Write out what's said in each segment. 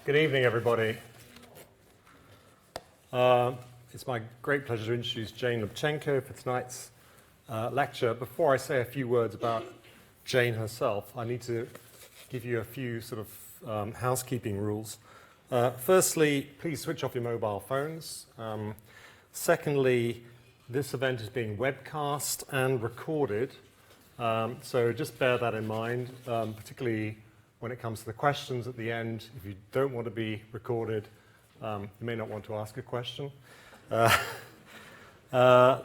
Good evening, everybody. It's my great pleasure to introduce Jane Lubchenco for tonight's lecture. Before I say a few words about Jane herself, I need to give you a few sort of housekeeping rules. Firstly, please switch off your mobile phones. Secondly, this event is being webcast and recorded, so just bear that in mind, particularly when it comes to the questions at the end. If you don't want to be recorded, you may not want to ask a question. And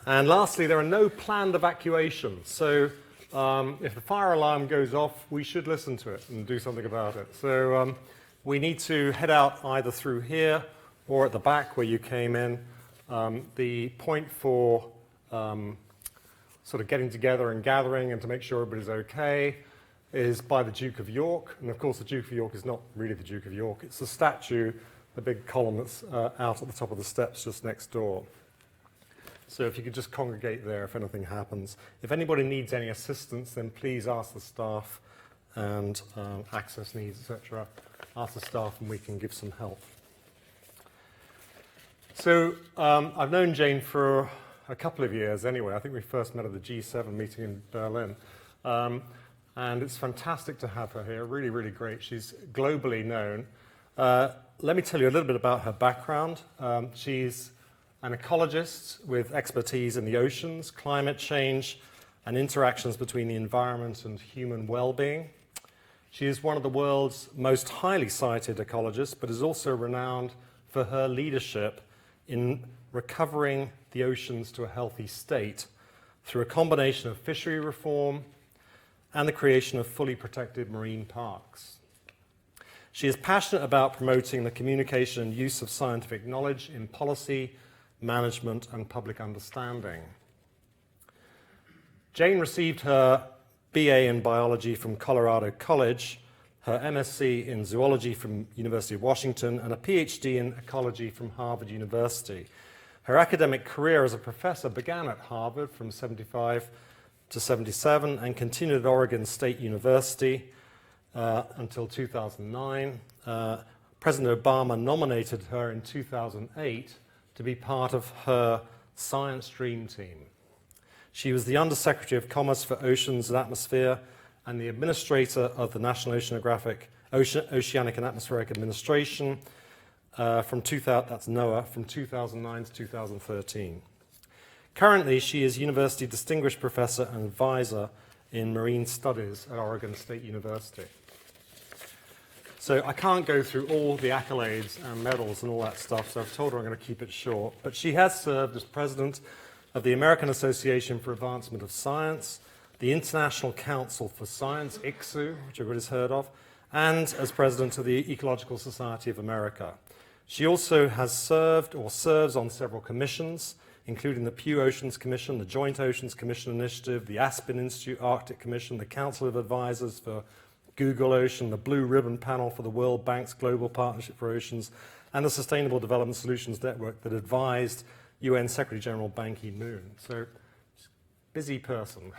lastly, there are no planned evacuations. So if the fire alarm goes off, we should listen to it and do something about it. So we need to head out either through here or at the back where you came in. The point for sort of getting together and gathering and to make sure everybody's okay is by the Duke of York. And of course, the Duke of York is not really the Duke of York. It's the statue, the big column that's out at the top of the steps just next door. So if you could just congregate there if anything happens. If anybody needs any assistance, then please ask the staff, and access needs, etc. Ask the staff and we can give some help. So I've known Jane for a couple of years anyway. I think we first met at the G7 meeting in Berlin. And it's fantastic to have her here, really, really great. She's globally known. Let me tell you a little bit about her background. She's an ecologist with expertise in the oceans, climate change, and interactions between the environment and human well-being. She is one of the world's most highly cited ecologists, but is also renowned for her leadership in recovering the oceans to a healthy state through a combination of fishery reform and the creation of fully protected marine parks. She is passionate about promoting the communication and use of scientific knowledge in policy, management, and public understanding. Jane received her BA in biology from Colorado College, her MSc in zoology from University of Washington, and a PhD in ecology from Harvard University. Her academic career as a professor began at Harvard from 1975 to 1977 and continued at Oregon State University until 2009. President Obama nominated her in 2008 to be part of her Science Dream Team. She was the Undersecretary of Commerce for Oceans and Atmosphere and the Administrator of the National Oceanic and Atmospheric Administration from that's NOAA, from 2009 to 2013. Currently, she is University Distinguished Professor and Advisor in Marine Studies at Oregon State University. So I can't go through all the accolades and medals and all that stuff, so I've told her I'm going to keep it short. But she has served as President of the American Association for Advancement of Science, the International Council for Science, ICSU, which everybody's heard of, and as President of the Ecological Society of America. She also has served or serves on several commissions, including the Pew Oceans Commission, the Joint Oceans Commission Initiative, the Aspen Institute Arctic Commission, the Council of Advisors for Google Ocean, the Blue Ribbon Panel for the World Bank's Global Partnership for Oceans, and the Sustainable Development Solutions Network that advised UN Secretary General Ban Ki-moon. So, busy person.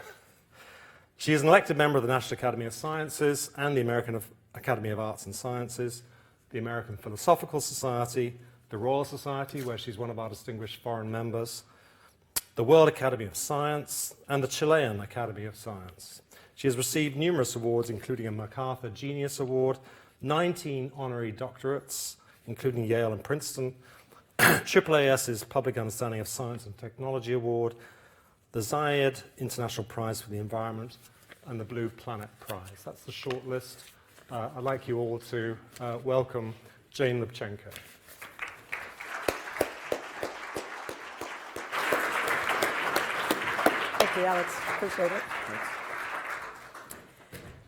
She is an elected member of the National Academy of Sciences and the American Academy of Arts and Sciences, the American Philosophical Society, the Royal Society, where she's one of our distinguished foreign members, the World Academy of Science, and the Chilean Academy of Science. She has received numerous awards, including a MacArthur Genius Award, 19 honorary doctorates, including Yale and Princeton, AAAS's Public Understanding of Science and Technology Award, the Zayed International Prize for the Environment, and the Blue Planet Prize. That's the short list. I'd like you all to welcome Jane Lubchenco. Thank you, Alex. Appreciate it. Thanks.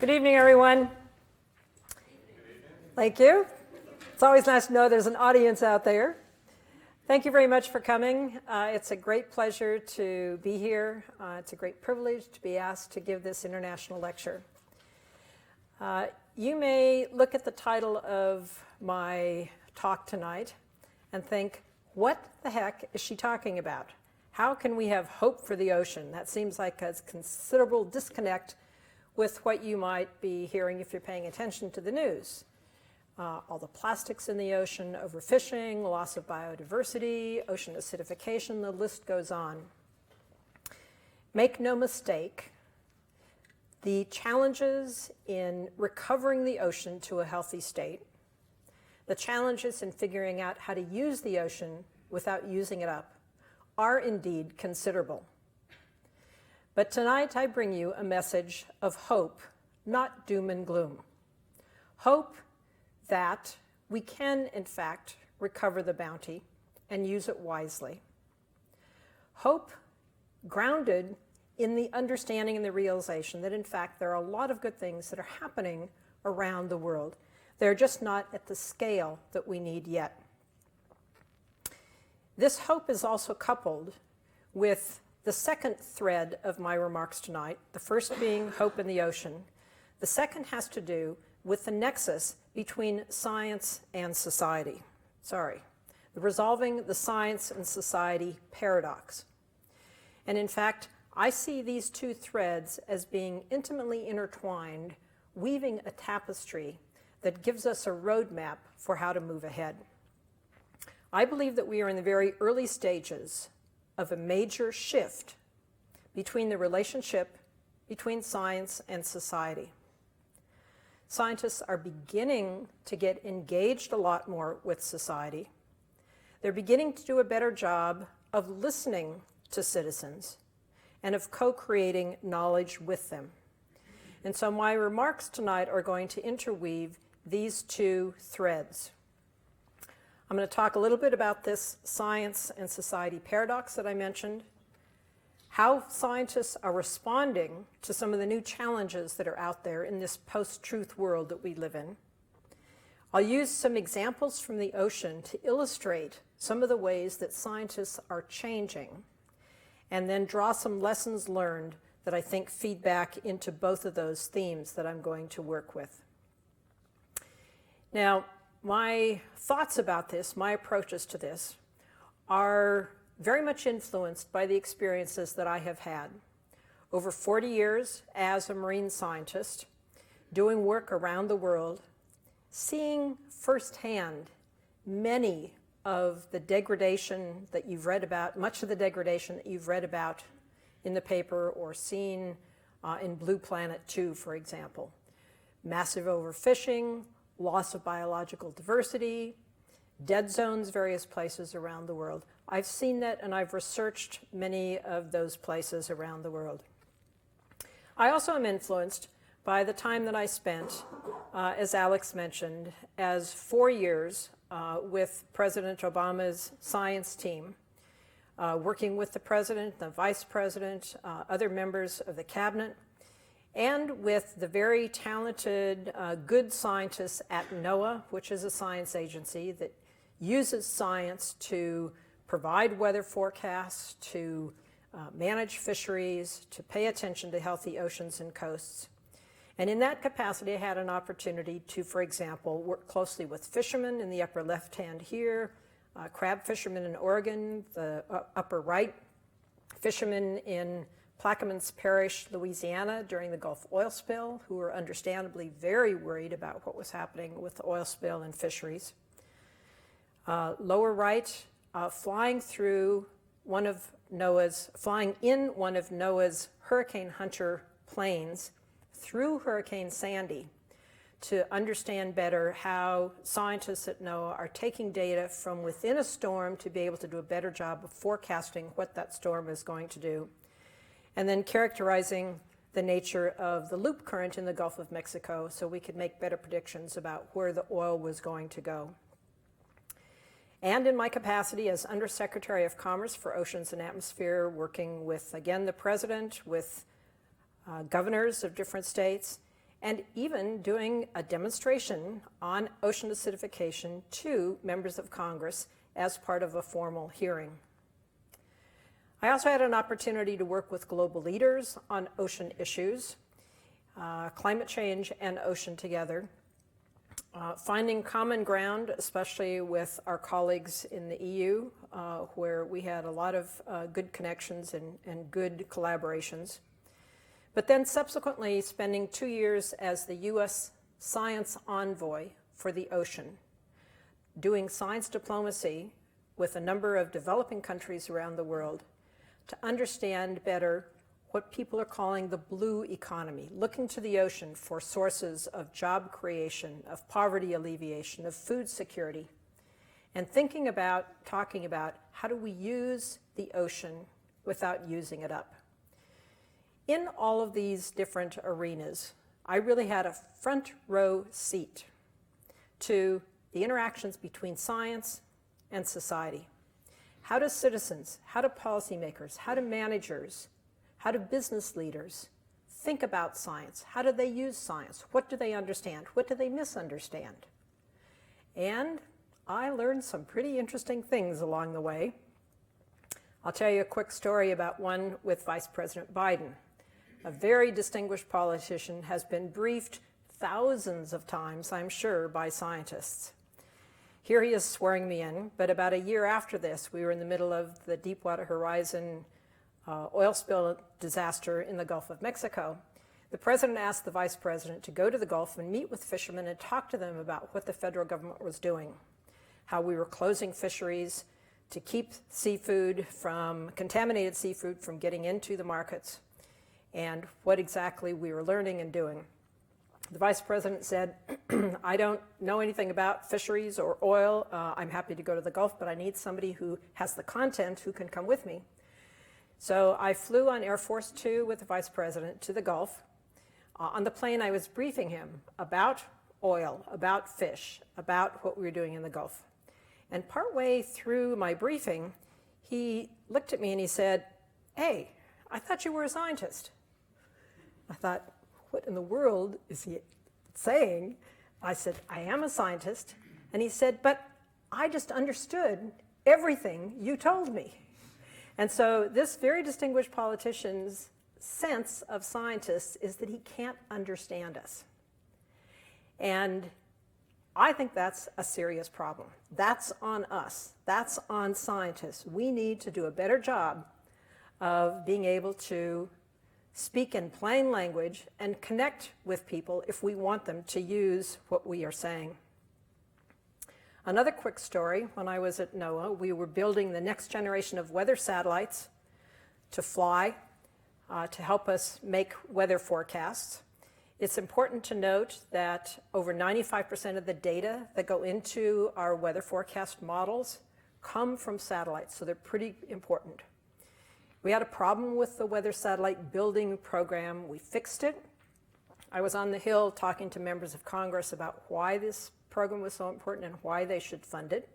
Good evening, everyone. Thank you. It's always nice to know there's an audience out there. Thank you very much for coming. It's a great pleasure to be here. It's a great privilege to be asked to give this international lecture. You may look at the title of my talk tonight and think, what the heck is she talking about? How can we have hope for the ocean? That seems like a considerable disconnect with what you might be hearing if you're paying attention to the news. all the plastics in the ocean, overfishing, loss of biodiversity, ocean acidification, the list goes on. Make no mistake, the challenges in recovering the ocean to a healthy state, the challenges in figuring out how to use the ocean without using it up, are indeed considerable. But tonight I bring you a message of hope, not doom and gloom. Hope that we can, in fact, recover the bounty and use it wisely. Hope grounded in the understanding and the realization that, in fact, there are a lot of good things that are happening around the world. They're just not at the scale that we need yet. This hope is also coupled with the second thread of my remarks tonight, the first being hope in the ocean. The second has to do with the nexus between science and society. Resolving the science and society paradox. And in fact, I see these two threads as being intimately intertwined, weaving a tapestry that gives us a roadmap for how to move ahead. I believe that we are in the very early stages of a major shift between the relationship between science and society. Scientists are beginning to get engaged a lot more with society. They're beginning to do a better job of listening to citizens and of co-creating knowledge with them. And so my remarks tonight are going to interweave these two threads. I'm going to talk a little bit about this science and society paradox that I mentioned, how scientists are responding to some of the new challenges that are out there in this post-truth world that we live in. I'll use some examples from the ocean to illustrate some of the ways that scientists are changing, and then draw some lessons learned that I think feed back into both of those themes that I'm going to work with. Now, my thoughts about this, my approaches to this, are very much influenced by the experiences that I have had. Over 40 years as a marine scientist, doing work around the world, seeing firsthand many of the degradation that you've read about, much of the degradation that you've read about in the paper or seen in Blue Planet 2, for example. Massive overfishing, loss of biological diversity, dead zones, various places around the world. I've seen that, and I've researched many of those places around the world. I also am influenced by the time that I spent, as Alex mentioned, as 4 years with President Obama's science team, working with the president, the vice president, other members of the cabinet, and with the very talented, good scientists at NOAA, which is a science agency that uses science to provide weather forecasts, to manage fisheries, to pay attention to healthy oceans and coasts. And in that capacity, I had an opportunity to, for example, work closely with fishermen in the upper left hand here, crab fishermen in Oregon, the upper right, fishermen in Plaquemines Parish, Louisiana, during the Gulf oil spill, who were understandably very worried about what was happening with the oil spill and fisheries. Lower right, flying in one of NOAA's Hurricane Hunter planes through Hurricane Sandy to understand better how scientists at NOAA are taking data from within a storm to be able to do a better job of forecasting what that storm is going to do, and then characterizing the nature of the loop current in the Gulf of Mexico so we could make better predictions about where the oil was going to go. And in my capacity as Undersecretary of Commerce for Oceans and Atmosphere, working with, again, the President, with governors of different states, and even doing a demonstration on ocean acidification to members of Congress as part of a formal hearing. I also had an opportunity to work with global leaders on ocean issues, climate change and ocean together, finding common ground, especially with our colleagues in the EU, where we had a lot of good connections and good collaborations. But then subsequently spending 2 years as the US Science Envoy for the ocean, doing science diplomacy with a number of developing countries around the world to understand better what people are calling the blue economy, looking to the ocean for sources of job creation, of poverty alleviation, of food security, and thinking about, talking about how do we use the ocean without using it up. In all of these different arenas, I really had a front row seat to the interactions between science and society. How do citizens, how do policymakers, how do managers, how do business leaders think about science? How do they use science? What do they understand? What do they misunderstand? And I learned some pretty interesting things along the way. I'll tell you a quick story about one with Vice President Biden. A very distinguished politician has been briefed thousands of times, I'm sure, by scientists. Here he is swearing me in, but about a year after this, we were in the middle of the Deepwater Horizon oil spill disaster in the Gulf of Mexico. The president asked the vice president to go to the Gulf and meet with fishermen and talk to them about what the federal government was doing, how we were closing fisheries to keep contaminated seafood from getting into the markets, and what exactly we were learning and doing. The vice president said, I don't know anything about fisheries or oil. I'm happy to go to the Gulf, but I need somebody who has the content who can come with me. So I flew on Air Force 2 with the vice president to the Gulf. On the plane, I was briefing him about oil, about fish, about what we were doing in the Gulf. And partway through my briefing, he looked at me and he said, hey, I thought you were a scientist. I thought, what in the world is he saying? I said, I am a scientist. And he said, but I just understood everything you told me. And so this very distinguished politician's sense of scientists is that he can't understand us. And I think that's a serious problem. That's on us. That's on scientists. We need to do a better job of being able to speak in plain language and connect with people if we want them to use what we are saying. Another quick story, when I was at NOAA, we were building the next generation of weather satellites to fly, to help us make weather forecasts. It's important to note that over 95% of the data that go into our weather forecast models come from satellites, so they're pretty important. We had a problem with the weather satellite building program. We fixed it. I was on the Hill talking to members of Congress about why this program was so important and why they should fund it.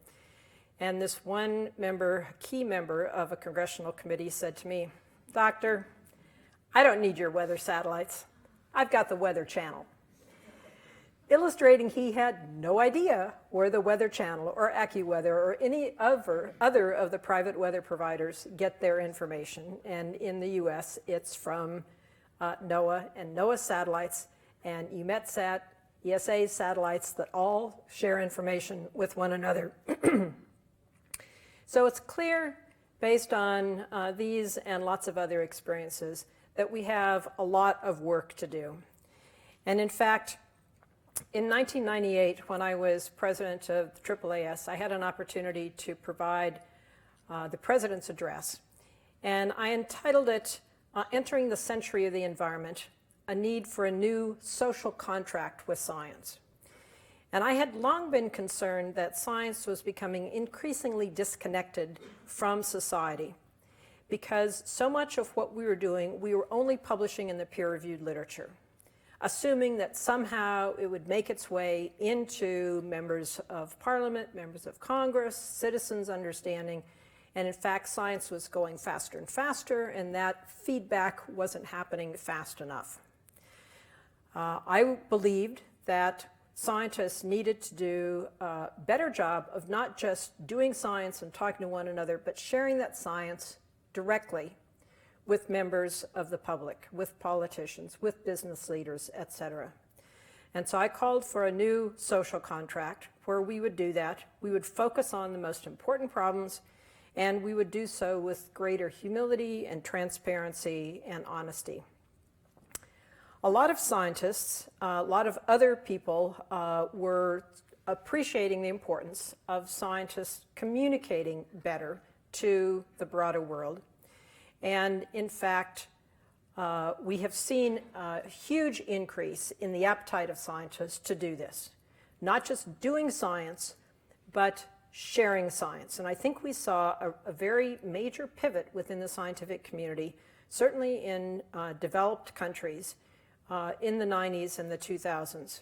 And this one member, key member of a congressional committee said to me, Doctor, I don't need your weather satellites. I've got the Weather Channel. Illustrating he had no idea where the Weather Channel or AccuWeather or any other of the private weather providers get their information. And in the US, it's from NOAA and NOAA satellites and EUMETSAT, ESA satellites that all share information with one another. So it's clear, based on these and lots of other experiences, that we have a lot of work to do. And in fact, in 1998, when I was president of the AAAS, I had an opportunity to provide the president's address. And I entitled it, Entering the Century of the Environment, a Need for a New Social Contract with Science. And I had long been concerned that science was becoming increasingly disconnected from society, because so much of what we were doing, we were only publishing in the peer-reviewed literature, assuming that somehow it would make its way into members of parliament, members of Congress, citizens' understanding, and in fact, science was going faster and faster, and that feedback wasn't happening fast enough. I believed that scientists needed to do a better job of not just doing science and talking to one another, but sharing that science directly with members of the public, with politicians, with business leaders, et cetera. And so I called for a new social contract where we would do that. We would focus on the most important problems, and we would do so with greater humility and transparency and honesty. A lot of scientists, a lot of other people were appreciating the importance of scientists communicating better to the broader world. And in fact, we have seen a huge increase in the appetite of scientists to do this. Not just doing science, but sharing science. And I think we saw a very major pivot within the scientific community, certainly in developed countries, in the 90s and the 2000s.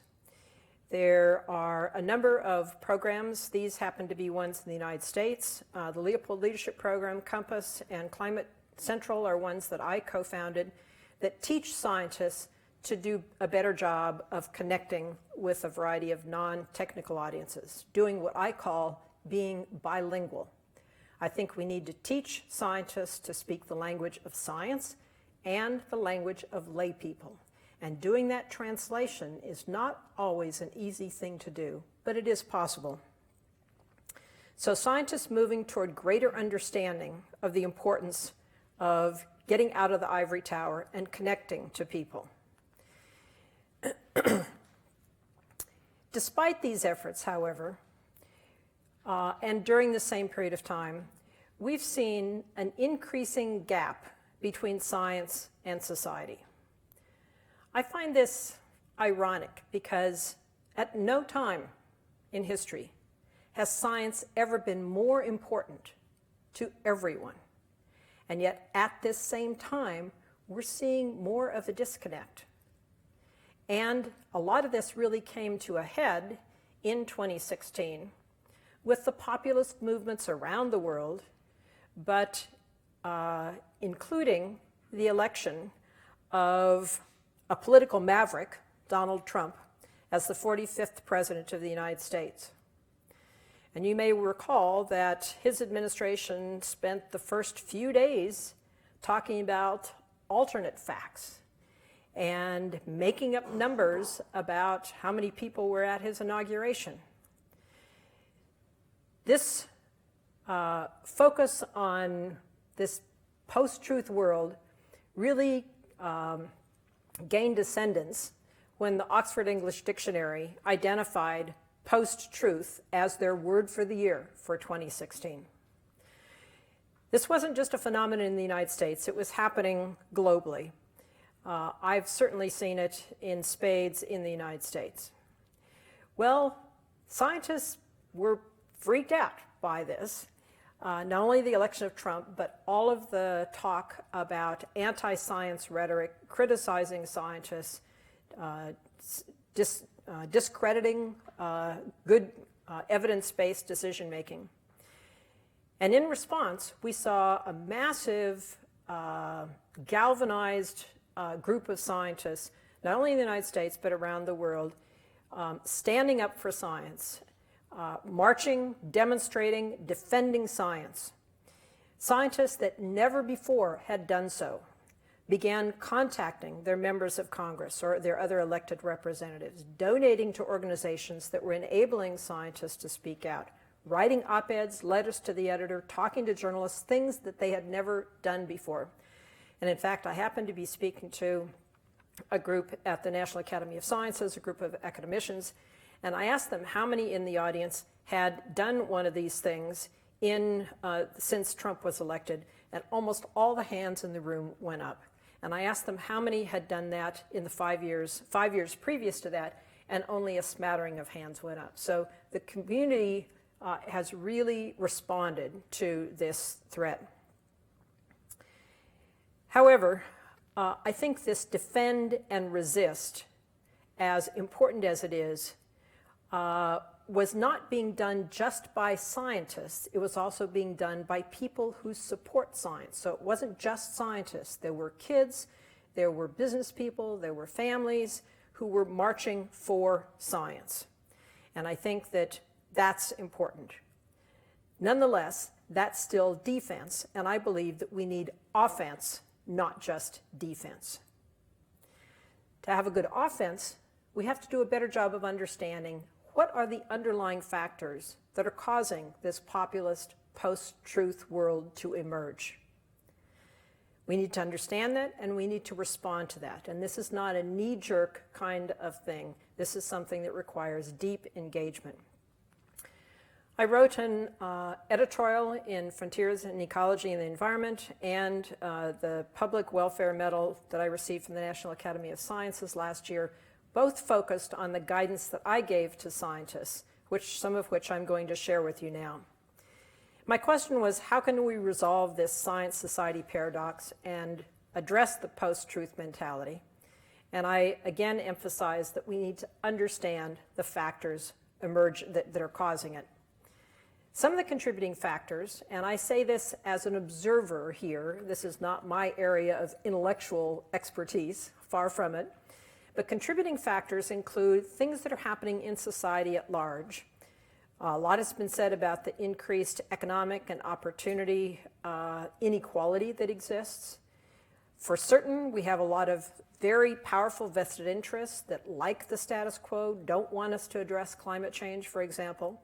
There are a number of programs. These happen to be ones in the United States. The Leopold Leadership Program, Compass, and Climate Central are ones that I co-founded that teach scientists to do a better job of connecting with a variety of non-technical audiences, doing what I call being bilingual. I think we need to teach scientists to speak the language of science and the language of lay people. And doing that translation is not always an easy thing to do, but it is possible. So scientists moving toward greater understanding of the importance of getting out of the ivory tower and connecting to people. Despite these efforts, however, and during the same period of time, we've seen an increasing gap between science and society. I find this ironic because at no time in history has science ever been more important to everyone. And yet at this same time, we're seeing more of a disconnect. And a lot of this really came to a head in 2016 with the populist movements around the world, but including the election of a political maverick, Donald Trump, as the 45th president of the United States. And you may recall that his administration spent the first few days talking about alternate facts and making up numbers about how many people were at his inauguration. This focus on this post-truth world really gained ascendance when the Oxford English Dictionary identified post-truth as their word for the year for 2016. This wasn't just a phenomenon in the United States, it was happening globally. I've certainly seen it in spades in the United States. Well, scientists were freaked out by this. Not only the election of Trump, but all of the talk about anti-science rhetoric, criticizing scientists, discrediting good evidence-based decision-making. And in response, we saw a massive galvanized group of scientists, not only in the United States, but around the world, standing up for science, marching, demonstrating, defending science. Scientists that never before had done so began contacting their members of Congress or their other elected representatives, donating to organizations that were enabling scientists to speak out, writing op-eds, letters to the editor, talking to journalists, things that they had never done before. And in fact, I happened to be speaking to a group at the National Academy of Sciences, a group of academicians, and I asked them how many in the audience had done one of these things since Trump was elected, and almost all the hands in the room went up. And I asked them how many had done that in the 5 years previous to that, and only a smattering of hands went up. So the community has really responded to this threat. However, I think this defend and resist, as important as it is, was not being done just by scientists. It was also being done by people who support science. So it wasn't just scientists. There were kids, there were business people, there were families who were marching for science. And I think that that's important. Nonetheless, that's still defense, and I believe that we need offense, not just defense. To have a good offense, we have to do a better job of understanding what are the underlying factors that are causing this populist, post-truth world to emerge. We need to understand that, and we need to respond to that. And this is not a knee-jerk kind of thing. This is something that requires deep engagement. I wrote an editorial in Frontiers in Ecology and the Environment, and the Public Welfare Medal that I received from the National Academy of Sciences last year, both focused on the guidance that I gave to scientists, some of which I'm going to share with you now. My question was, how can we resolve this science-society paradox and address the post-truth mentality? And I again emphasize that we need to understand the factors that are causing it. Some of the contributing factors, and I say this as an observer here, this is not my area of intellectual expertise, far from it, but contributing factors include things that are happening in society at large. A lot has been said about the increased economic and opportunity inequality that exists. For certain, we have a lot of very powerful vested interests that, like the status quo, don't want us to address climate change, for example.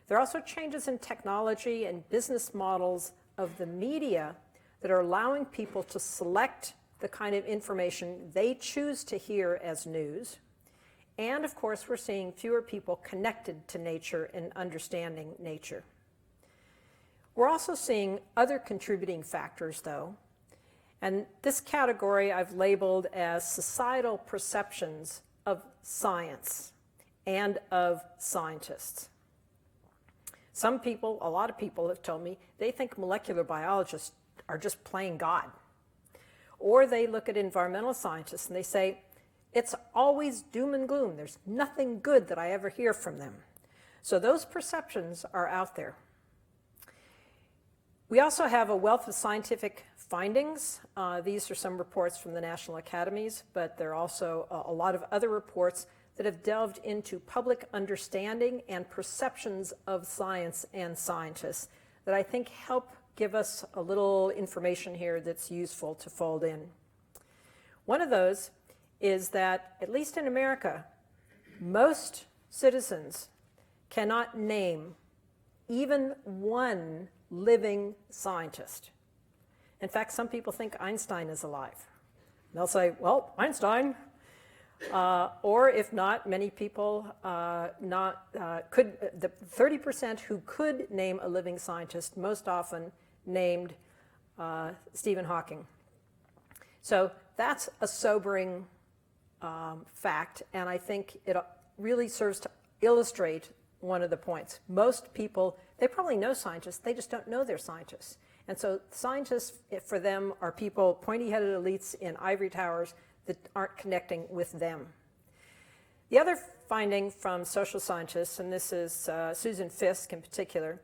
There are also changes in technology and business models of the media that are allowing people to select the kind of information they choose to hear as news. And of course, we're seeing fewer people connected to nature and understanding nature. We're also seeing other contributing factors, though. And this category I've labeled as societal perceptions of science and of scientists. Some people, a lot of people have told me, they think molecular biologists are just playing God. Or they look at environmental scientists and they say, it's always doom and gloom. There's nothing good that I ever hear from them. So those perceptions are out there. We also have a wealth of scientific findings. These are some reports from the national academies, but there are also a lot of other reports that have delved into public understanding and perceptions of science and scientists that I think help give us a little information here that's useful to fold in. One of those is that, at least in America, most citizens cannot name even one living scientist. In fact, some people think Einstein is alive. They'll say, well, Einstein. Or if not, many people the 30% who could name a living scientist most often named Stephen Hawking. So that's a sobering fact, and I think it really serves to illustrate one of the points. Most people, they probably know scientists, they just don't know they're scientists. And so scientists, for them, are people, pointy-headed elites in ivory towers that aren't connecting with them. The other finding from social scientists, and this is Susan Fiske in particular,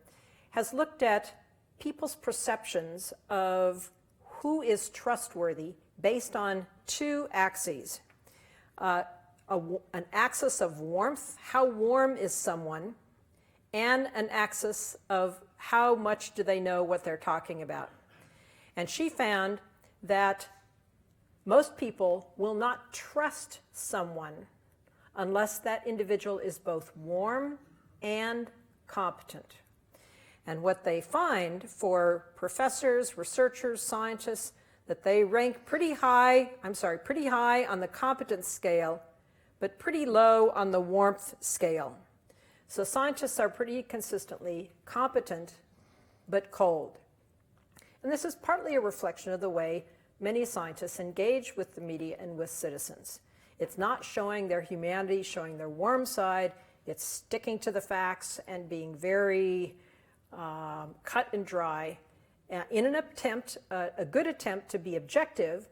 has looked at people's perceptions of who is trustworthy based on two axes. An axis of warmth, how warm is someone, and an axis of how much do they know what they're talking about. And she found that most people will not trust someone unless that individual is both warm and competent. And what they find for professors, researchers, scientists, that they rank pretty high on the competence scale, but pretty low on the warmth scale. So scientists are pretty consistently competent, but cold. And this is partly a reflection of the way many scientists engage with the media and with citizens. It's not showing their humanity, showing their warm side. It's sticking to the facts and being very cut and dry in an attempt, a good attempt to be objective,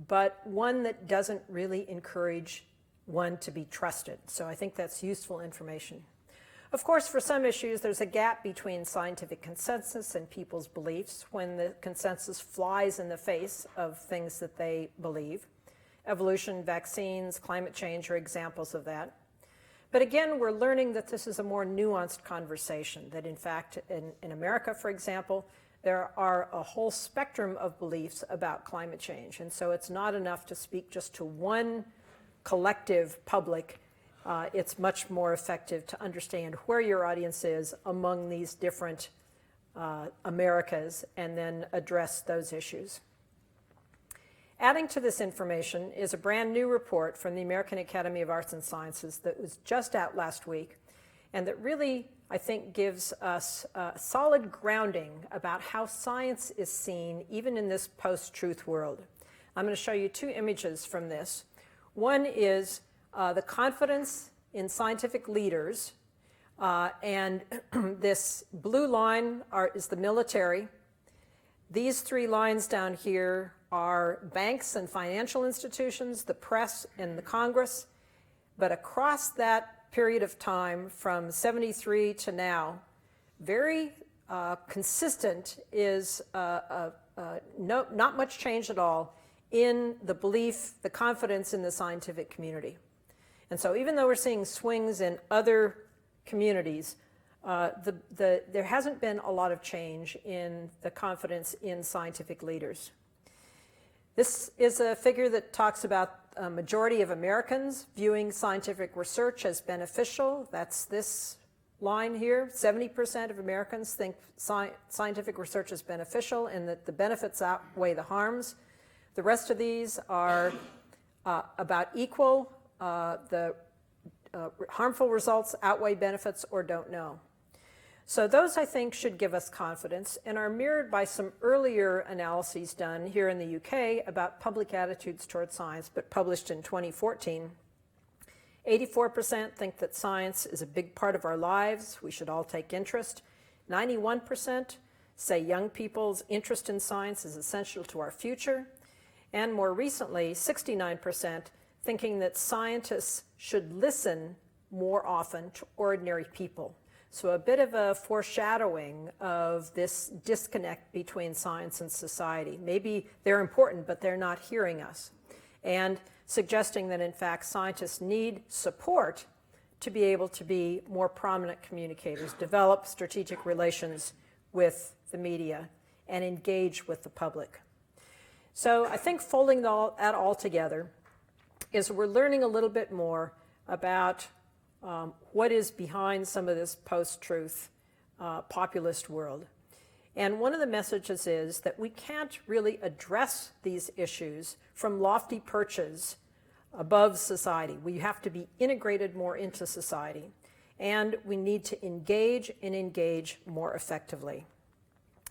but one that doesn't really encourage one to be trusted. So I think that's useful information. Of course, for some issues, there's a gap between scientific consensus and people's beliefs when the consensus flies in the face of things that they believe. Evolution, vaccines, climate change are examples of that. But again, we're learning that this is a more nuanced conversation, that in fact, in America, for example, there are a whole spectrum of beliefs about climate change. And so it's not enough to speak just to one collective public. It's much more effective to understand where your audience is among these different Americas and then address those issues. Adding to this information is a brand new report from the American Academy of Arts and Sciences that was just out last week and that really I think gives us a solid grounding about how science is seen even in this post-truth world. I'm going to show you two images from this. One is the confidence in scientific leaders, and this blue line is the military. These three lines down here are banks and financial institutions, the press, and the Congress. But across that period of time, from 73 to now, very consistent is not much change at all in the belief, the confidence in the scientific community. And so even though we're seeing swings in other communities, there hasn't been a lot of change in the confidence in scientific leaders. This is a figure that talks about a majority of Americans viewing scientific research as beneficial. That's this line here. 70% of Americans think scientific research is beneficial and that the benefits outweigh the harms. The rest of these are about equal. The harmful results outweigh benefits or don't know. So those, I think, should give us confidence and are mirrored by some earlier analyses done here in the UK about public attitudes toward science, but published in 2014. 84% think that science is a big part of our lives. We should all take interest. 91% say young people's interest in science is essential to our future. And more recently, 69% thinking that scientists should listen more often to ordinary people. So a bit of a foreshadowing of this disconnect between science and society. Maybe they're important, but they're not hearing us. And suggesting that, in fact, scientists need support to be able to be more prominent communicators, develop strategic relations with the media, and engage with the public. So I think folding that all together is we're learning a little bit more about what is behind some of this post-truth populist world. And one of the messages is that we can't really address these issues from lofty perches above society. We have to be integrated more into society. And we need to engage and engage more effectively.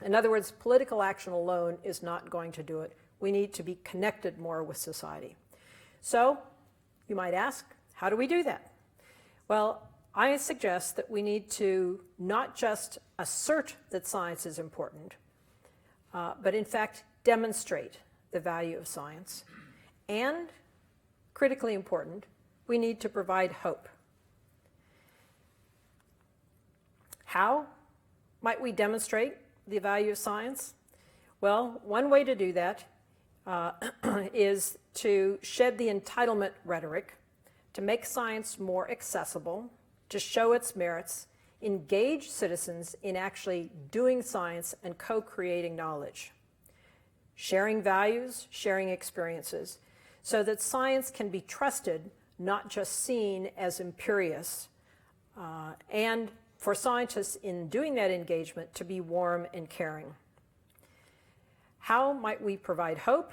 In other words, political action alone is not going to do it. We need to be connected more with society. So, you might ask, how do we do that? Well, I suggest that we need to not just assert that science is important, but in fact demonstrate the value of science. And, critically important, we need to provide hope. How might we demonstrate the value of science? Well, one way to do that is to shed the entitlement rhetoric, to make science more accessible, to show its merits, engage citizens in actually doing science and co-creating knowledge, sharing values, sharing experiences, so that science can be trusted, not just seen as imperious, and for scientists in doing that engagement to be warm and caring. How might we provide hope?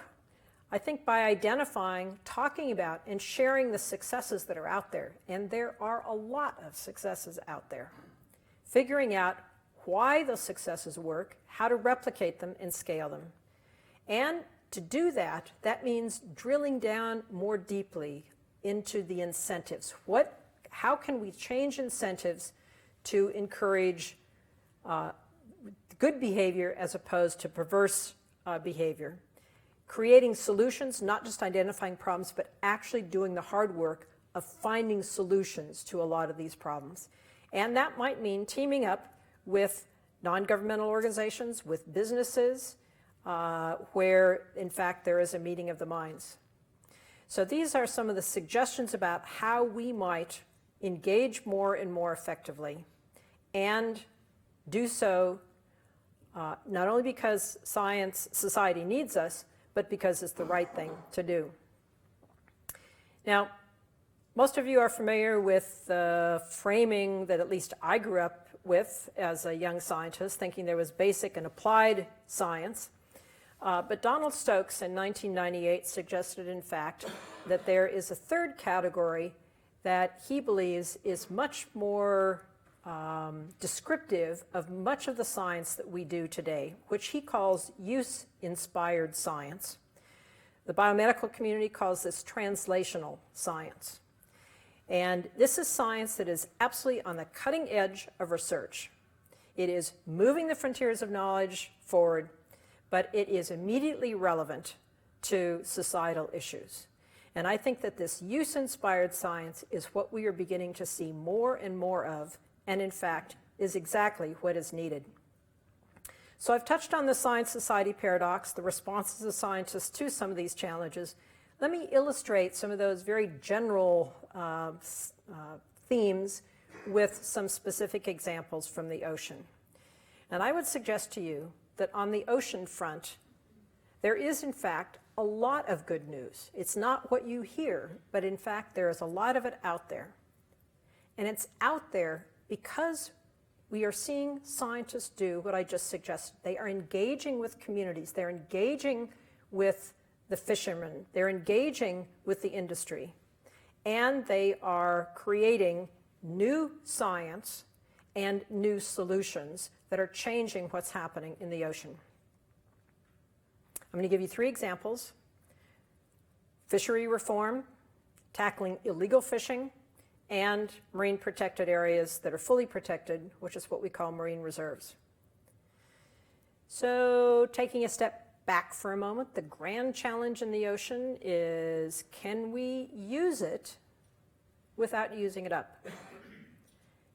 I think by identifying, talking about, and sharing the successes that are out there, and there are a lot of successes out there. Figuring out why those successes work, how to replicate them and scale them. And to do that, that means drilling down more deeply into the incentives. How can we change incentives to encourage good behavior as opposed to perverse behavior? Creating solutions, not just identifying problems, but actually doing the hard work of finding solutions to a lot of these problems. And that might mean teaming up with non-governmental organizations, with businesses, where, in fact, there is a meeting of the minds. So these are some of the suggestions about how we might engage more and more effectively, and do so not only because society needs us, but because it's the right thing to do. Now, most of you are familiar with the framing that at least I grew up with as a young scientist, thinking there was basic and applied science. But Donald Stokes in 1998 suggested, in fact, that there is a third category that he believes is much more descriptive of much of the science that we do today, which he calls use-inspired science. The biomedical community calls this translational science. And this is science that is absolutely on the cutting edge of research. It is moving the frontiers of knowledge forward, but it is immediately relevant to societal issues. And I think that this use-inspired science is what we are beginning to see more and more of, and in fact, is exactly what is needed. So I've touched on the science-society paradox, the responses of scientists to some of these challenges. Let me illustrate some of those very general themes with some specific examples from the ocean. And I would suggest to you that on the ocean front, there is in fact a lot of good news. It's not what you hear, but in fact there is a lot of it out there. And it's out there because we are seeing scientists do what I just suggested. They are engaging with communities. They're engaging with the fishermen. They're engaging with the industry. And they are creating new science and new solutions that are changing what's happening in the ocean. I'm going to give you 3 examples. Fishery reform, tackling illegal fishing, and marine protected areas that are fully protected, which is what we call marine reserves. So taking a step back for a moment, the grand challenge in the ocean is, can we use it without using it up?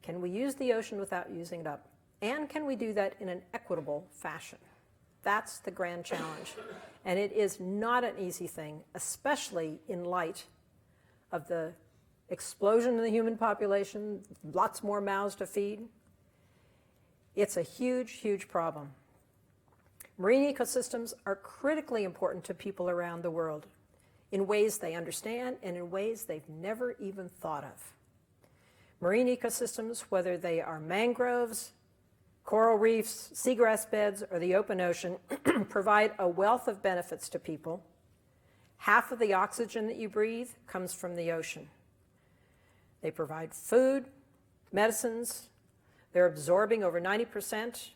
Can we use the ocean without using it up? And can we do that in an equitable fashion? That's the grand challenge. And it is not an easy thing, especially in light of the explosion in the human population, lots more mouths to feed. It's a huge, huge problem. Marine ecosystems are critically important to people around the world in ways they understand and in ways they've never even thought of. Marine ecosystems, whether they are mangroves, coral reefs, seagrass beds, or the open ocean, provide a wealth of benefits to people. Half of the oxygen that you breathe comes from the ocean. They provide food, medicines. They're absorbing over 90%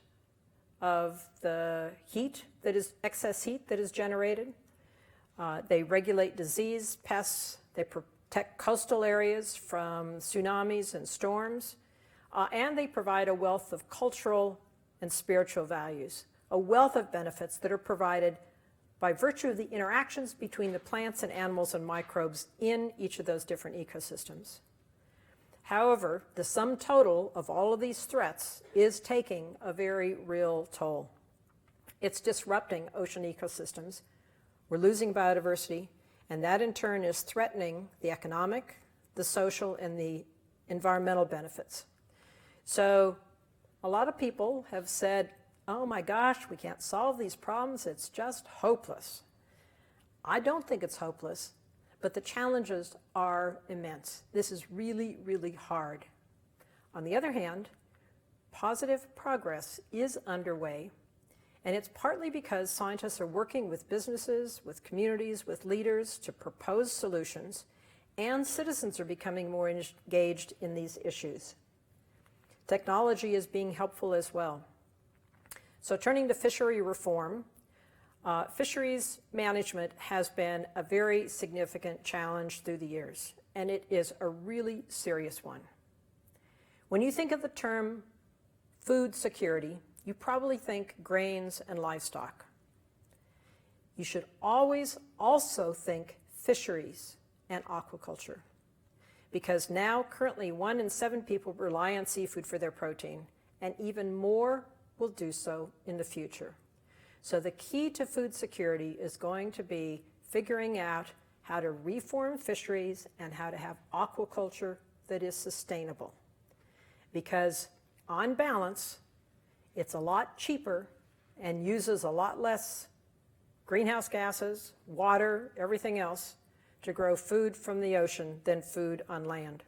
of the heat that is excess heat that is generated. They regulate disease, pests. They protect coastal areas from tsunamis and storms. And they provide a wealth of cultural and spiritual values, a wealth of benefits that are provided by virtue of the interactions between the plants and animals and microbes in each of those different ecosystems. However, the sum total of all of these threats is taking a very real toll. It's disrupting ocean ecosystems. We're losing biodiversity, and that in turn is threatening the economic, the social, and the environmental benefits. So a lot of people have said, oh my gosh, we can't solve these problems, it's just hopeless. I don't think it's hopeless, but the challenges are immense. This is really, really hard. On the other hand, positive progress is underway, and it's partly because scientists are working with businesses, with communities, with leaders to propose solutions, and citizens are becoming more engaged in these issues. Technology is being helpful as well. So turning to fishery reform, fisheries management has been a very significant challenge through the years, and it is a really serious one. When you think of the term food security, you probably think grains and livestock. You should always also think fisheries and aquaculture, because now currently 1 in 7 people rely on seafood for their protein, and even more will do so in the future. So the key to food security is going to be figuring out how to reform fisheries and how to have aquaculture that is sustainable. Because on balance, it's a lot cheaper and uses a lot less greenhouse gases, water, everything else to grow food from the ocean than food on land.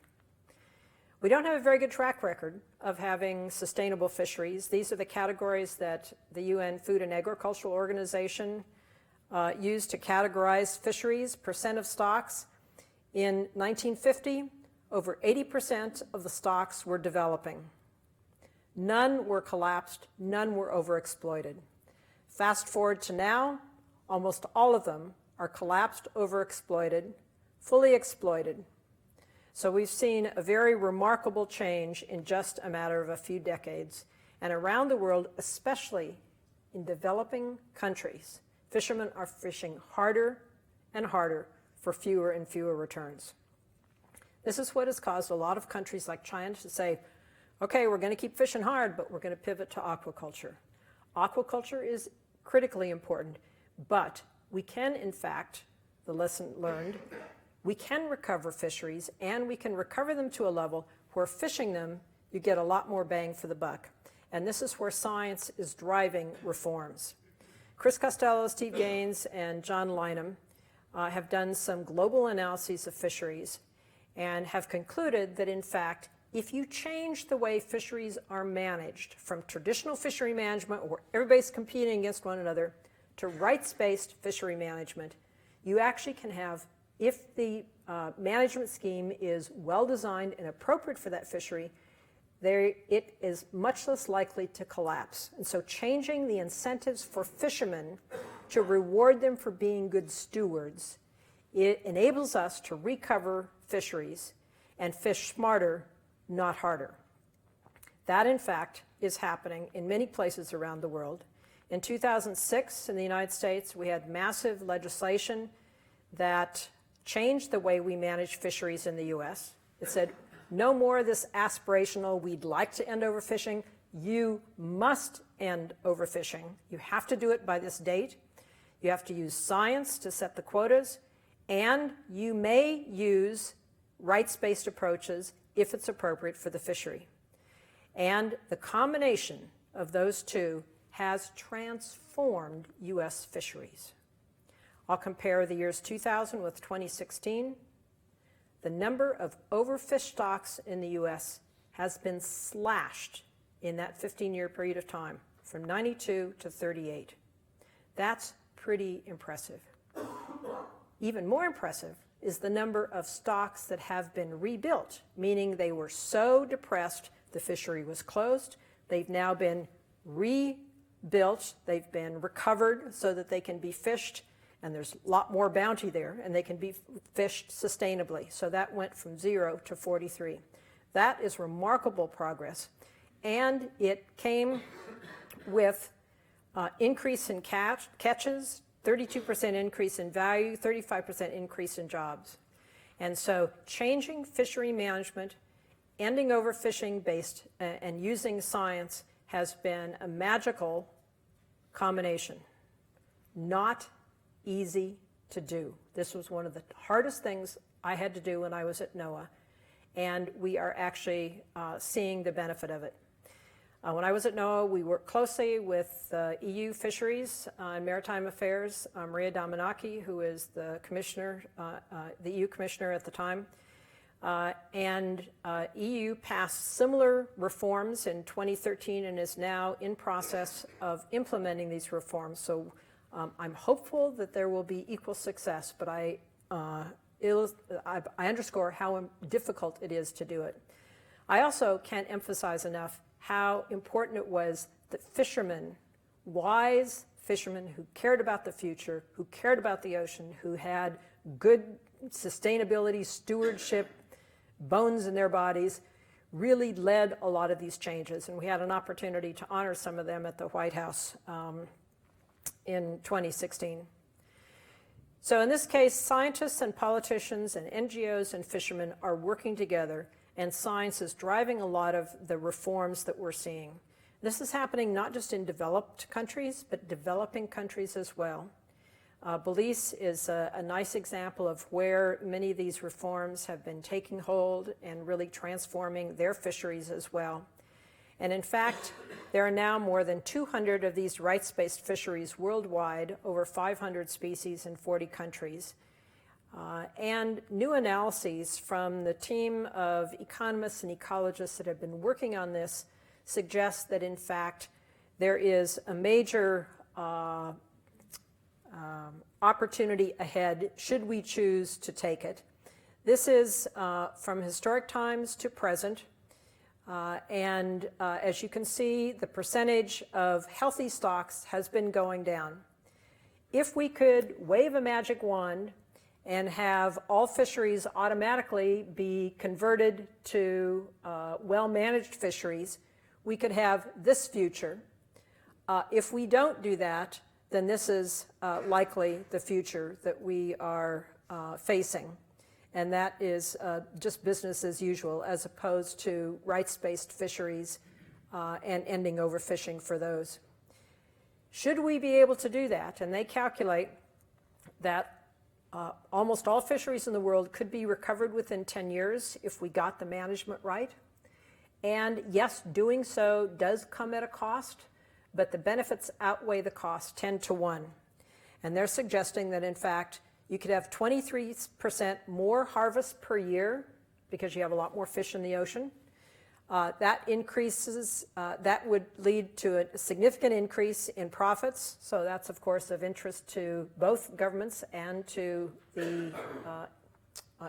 We don't have a very good track record of having sustainable fisheries. These are the categories that the UN Food and Agricultural Organization used to categorize fisheries, percent of stocks. In 1950, over 80% of the stocks were developing. None were collapsed, none were overexploited. Fast forward to now, almost all of them are collapsed, overexploited, fully exploited. So we've seen a very remarkable change in just a matter of a few decades. And around the world, especially in developing countries, fishermen are fishing harder and harder for fewer and fewer returns. This is what has caused a lot of countries like China to say, okay, we're going to keep fishing hard, but we're going to pivot to aquaculture. Aquaculture is critically important, but we can, in fact, the lesson learned, we can recover fisheries, and we can recover them to a level where fishing them, you get a lot more bang for the buck. And this is where science is driving reforms. Chris Costello, Steve Gaines, and John Lynham have done some global analyses of fisheries and have concluded that, in fact, if you change the way fisheries are managed from traditional fishery management where everybody's competing against one another to rights-based fishery management, you actually can have, if the management scheme is well-designed and appropriate for that fishery, it is much less likely to collapse. And so changing the incentives for fishermen to reward them for being good stewards, it enables us to recover fisheries and fish smarter, not harder. That, in fact, is happening in many places around the world. In 2006, in the United States, we had massive legislation that changed the way we manage fisheries in the US. It said, no more of this aspirational, we'd like to end overfishing. You must end overfishing. You have to do it by this date. You have to use science to set the quotas, and you may use rights-based approaches if it's appropriate for the fishery. And the combination of those two has transformed US fisheries. I'll compare the years 2000 with 2016. The number of overfished stocks in the US has been slashed in that 15-year period of time, from 92 to 38. That's pretty impressive. Even more impressive is the number of stocks that have been rebuilt, meaning they were so depressed the fishery was closed. They've now been rebuilt, they've been recovered so that they can be fished, and there's a lot more bounty there, and they can be fished sustainably. So that went from 0 to 43. That is remarkable progress, and it came with increase in catches, 32% increase in value, 35% increase in jobs. And so changing fishery management, ending overfishing based and using science has been a magical combination. Not easy to do. This was one of the hardest things I had to do when I was at NOAA, and we are actually seeing the benefit of it. When I was at NOAA, we worked closely with EU Fisheries and Maritime Affairs, Maria Damanaki, who is the commissioner, the EU commissioner at the time. EU passed similar reforms in 2013 and is now in process of implementing these reforms. So I'm hopeful that there will be equal success, but I underscore how difficult it is to do it. I also can't emphasize enough how important it was that fishermen, wise fishermen who cared about the future, who cared about the ocean, who had good sustainability, stewardship, bones in their bodies, really led a lot of these changes. And we had an opportunity to honor some of them at the White House in 2016. So in this case, scientists and politicians and NGOs and fishermen are working together, and science is driving a lot of the reforms that we're seeing. This is happening not just in developed countries, but developing countries as well. Belize is a nice example of where many of these reforms have been taking hold and really transforming their fisheries as well. And in fact, there are now more than 200 of these rights-based fisheries worldwide, over 500 species in 40 countries. And new analyses from the team of economists and ecologists that have been working on this suggest that, in fact, there is a major opportunity ahead should we choose to take it. This is from historic times to present. As you can see, the percentage of healthy stocks has been going down. If we could wave a magic wand and have all fisheries automatically be converted to well-managed fisheries, we could have this future. If we don't do that, then this is likely the future that we are facing. And that is just business as usual, as opposed to rights-based fisheries and ending overfishing for those. Should we be able to do that? And they calculate that almost all fisheries in the world could be recovered within 10 years if we got the management right. And yes, doing so does come at a cost, but the benefits outweigh the cost 10 to 1. And they're suggesting that, in fact, you could have 23% more harvest per year because you have a lot more fish in the ocean. That would lead to a significant increase in profits. So that's, of course, of interest to both governments and to the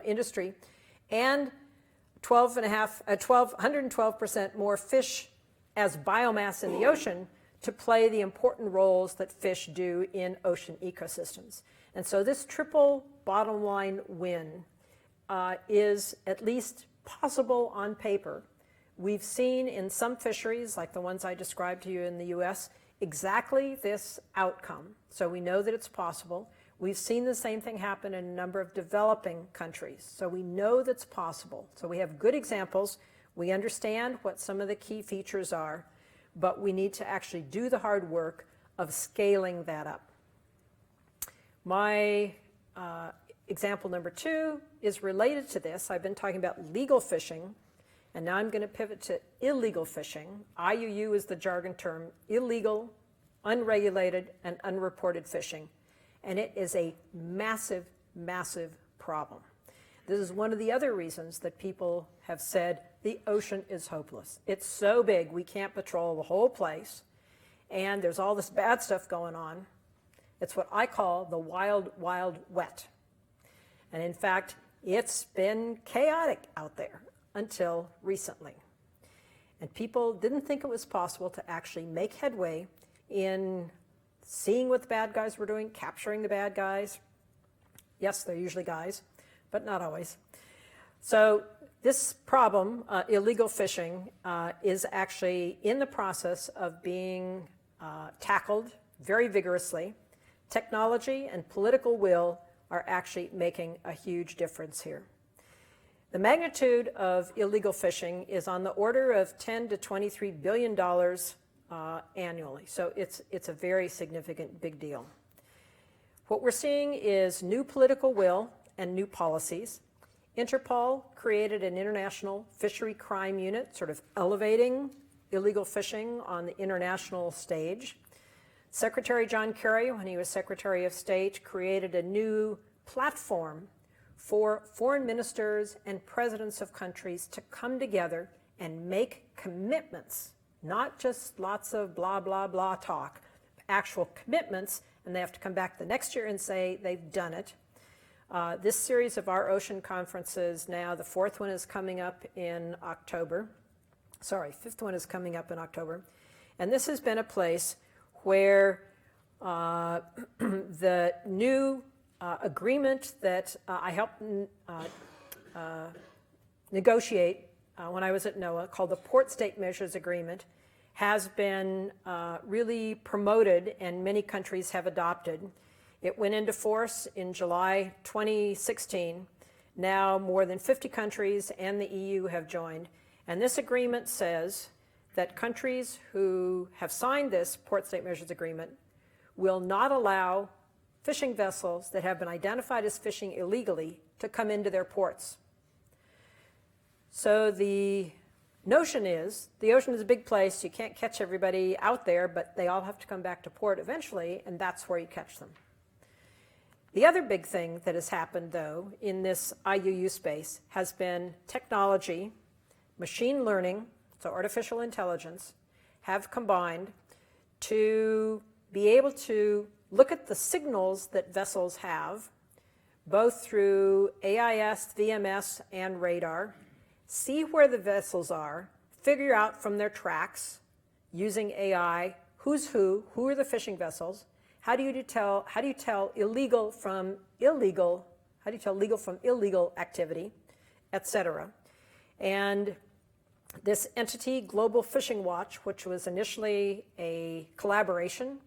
industry. And 112% more fish as biomass in the ocean to play the important roles that fish do in ocean ecosystems. And so this triple bottom line win is at least possible on paper. We've seen in some fisheries, like the ones I described to you in the US, exactly this outcome. So we know that it's possible. We've seen the same thing happen in a number of developing countries. So we know that's possible. So we have good examples. We understand what some of the key features are, but we need to actually do the hard work of scaling that up. My example number 2 is related to this. I've been talking about legal fishing, and now I'm going to pivot to illegal fishing. IUU is the jargon term, illegal, unregulated, and unreported fishing. And it is a massive, massive problem. This is one of the other reasons that people have said the ocean is hopeless. It's so big, we can't patrol the whole place, and there's all this bad stuff going on. It's what I call the wild, wild wet. And in fact, it's been chaotic out there until recently. And people didn't think it was possible to actually make headway in seeing what the bad guys were doing, capturing the bad guys. Yes, they're usually guys, but not always. So this problem, illegal fishing, is actually in the process of being tackled very vigorously. Technology and political will are actually making a huge difference here. The magnitude of illegal fishing is on the order of $10 to $23 billion annually. So it's a very significant big deal. What we're seeing is new political will and new policies. Interpol created an international fishery crime unit, sort of elevating illegal fishing on the international stage. Secretary John Kerry, when he was Secretary of State, created a new platform for foreign ministers and presidents of countries to come together and make commitments, not just lots of blah, blah, blah talk, actual commitments, and they have to come back the next year and say they've done it. This series of our ocean conferences now, the 4th one is coming up in October. Sorry, 5th one is coming up in October. And this has been a place where the new agreement that I helped negotiate when I was at NOAA, called the Port State Measures Agreement, has been really promoted and many countries have adopted. It went into force in July 2016. Now more than 50 countries and the EU have joined. And this agreement says that countries who have signed this Port State Measures Agreement will not allow fishing vessels that have been identified as fishing illegally to come into their ports. So the notion is, the ocean is a big place, you can't catch everybody out there, but they all have to come back to port eventually, and that's where you catch them. The other big thing that has happened, though, in this IUU space has been technology, machine learning, so artificial intelligence, have combined to be able to look at the signals that vessels have, both through AIS, VMS, and radar, see where the vessels are, figure out from their tracks using AI who's who are the fishing vessels, how do you tell illegal from illegal, how do you tell legal from illegal activity, etc. And this entity, Global Fishing Watch, which was initially a collaboration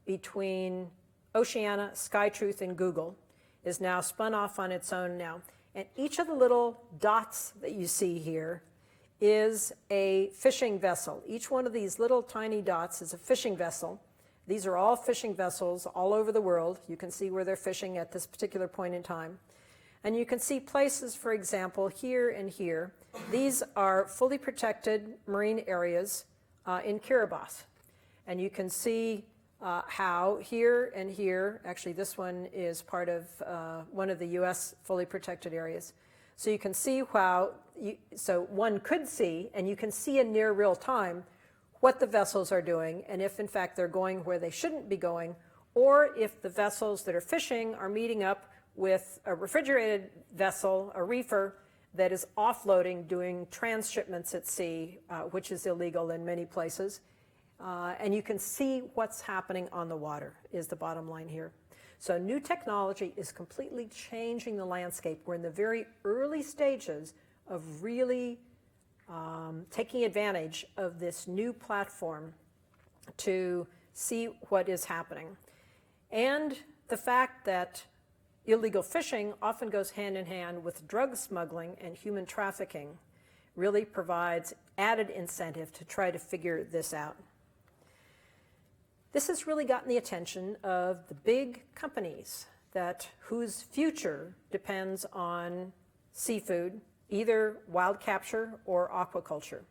between Oceana, SkyTruth, and Google, is now spun off on its own now. And each of the little dots that you see here is a fishing vessel. Each one of these little tiny dots is a fishing vessel. These are all fishing vessels all over the world. You can see where they're fishing at this particular point in time. And you can see places, for example, here and here. These are fully protected marine areas in Kiribati. And you can see how here and here, actually this one is part of one of the US fully protected areas. So you can see how, so one could see, and you can see in near real time, what the vessels are doing, and if in fact they're going where they shouldn't be going, or if the vessels that are fishing are meeting up with a refrigerated vessel, a reefer, that is offloading, doing transshipments at sea, which is illegal in many places. And you can see what's happening on the water, is the bottom line here. So new technology is completely changing the landscape. We're in the very early stages of really taking advantage of this new platform to see what is happening. And the fact that illegal fishing often goes hand in hand with drug smuggling and human trafficking really provides added incentive to try to figure this out. This has really gotten the attention of the big companies whose future depends on seafood, either wild capture or aquaculture.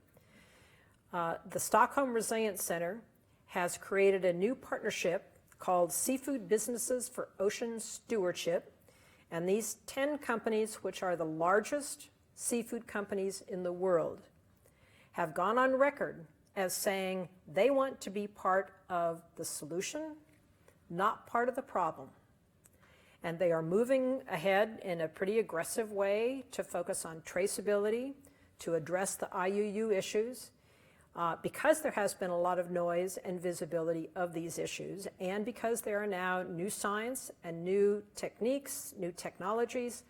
The Stockholm Resilience Center has created a new partnership called Seafood Businesses for Ocean Stewardship, and these 10 companies, which are the largest seafood companies in the world, have gone on record as saying they want to be part of the solution, not part of the problem. And they are moving ahead in a pretty aggressive way to focus on traceability, to address the IUU issues, because there has been a lot of noise and visibility of these issues, and because there are now new science and new techniques, new technologies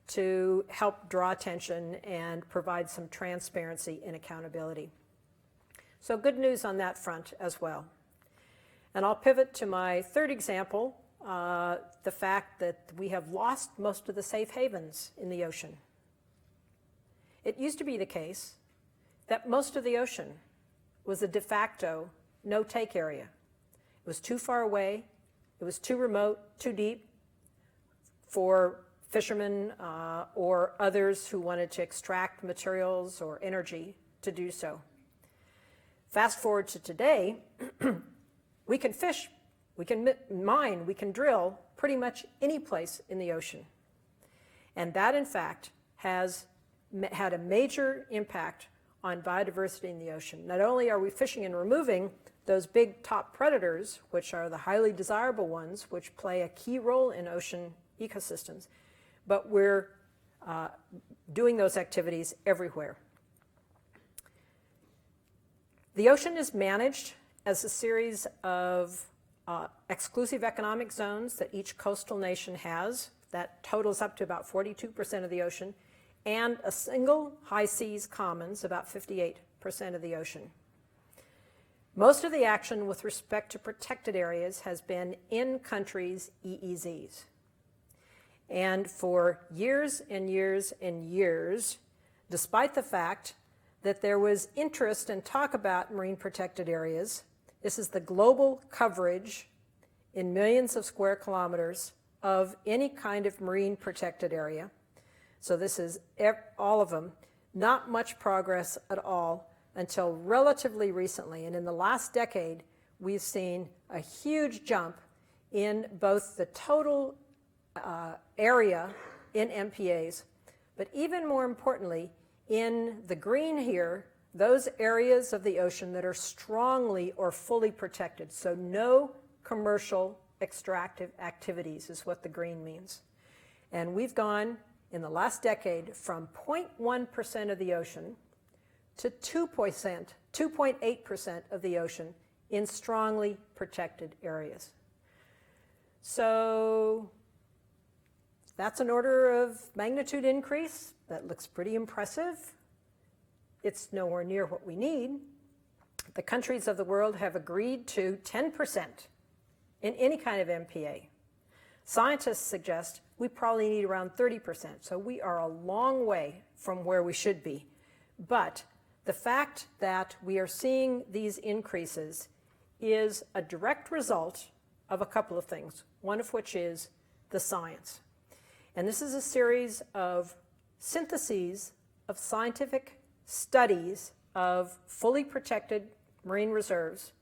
to help draw attention and provide some transparency and accountability. So good news on that front as well. And I'll pivot to my third example, the fact that we have lost most of the safe havens in the ocean. It used to be the case that most of the ocean was a de facto no-take area. It was too far away, it was too remote, too deep for fishermen or others who wanted to extract materials or energy to do so. Fast forward to today, we can fish, we can mine, we can drill pretty much any place in the ocean. And that, in fact, has had a major impact on biodiversity in the ocean. Not only are we fishing and removing those big top predators, which are the highly desirable ones, which play a key role in ocean ecosystems, but we're doing those activities everywhere. The ocean is managed as a series of exclusive economic zones that each coastal nation has. That totals up to about 42% of the ocean, and a single high seas commons, about 58% of the ocean. Most of the action with respect to protected areas has been in countries' EEZs. And for years and years and years, despite the fact that there was interest and talk about marine protected areas, this is the global coverage in millions of square kilometers of any kind of marine protected area. So this is all of them. Not much progress at all until relatively recently. And in the last decade, we've seen a huge jump in both the total area in MPAs, but even more importantly, in the green here, those areas of the ocean that are strongly or fully protected. So no commercial extractive activities is what the green means. And we've gone in the last decade from 0.1% of the ocean to 2.8% of the ocean in strongly protected areas. So that's an order of magnitude increase. That looks pretty impressive. It's nowhere near what we need. The countries of the world have agreed to 10% in any kind of MPA. Scientists suggest we probably need around 30%, so we are a long way from where we should be. But the fact that we are seeing these increases is a direct result of a couple of things, one of which is the science. And this is a series of syntheses of scientific studies of fully protected marine reserves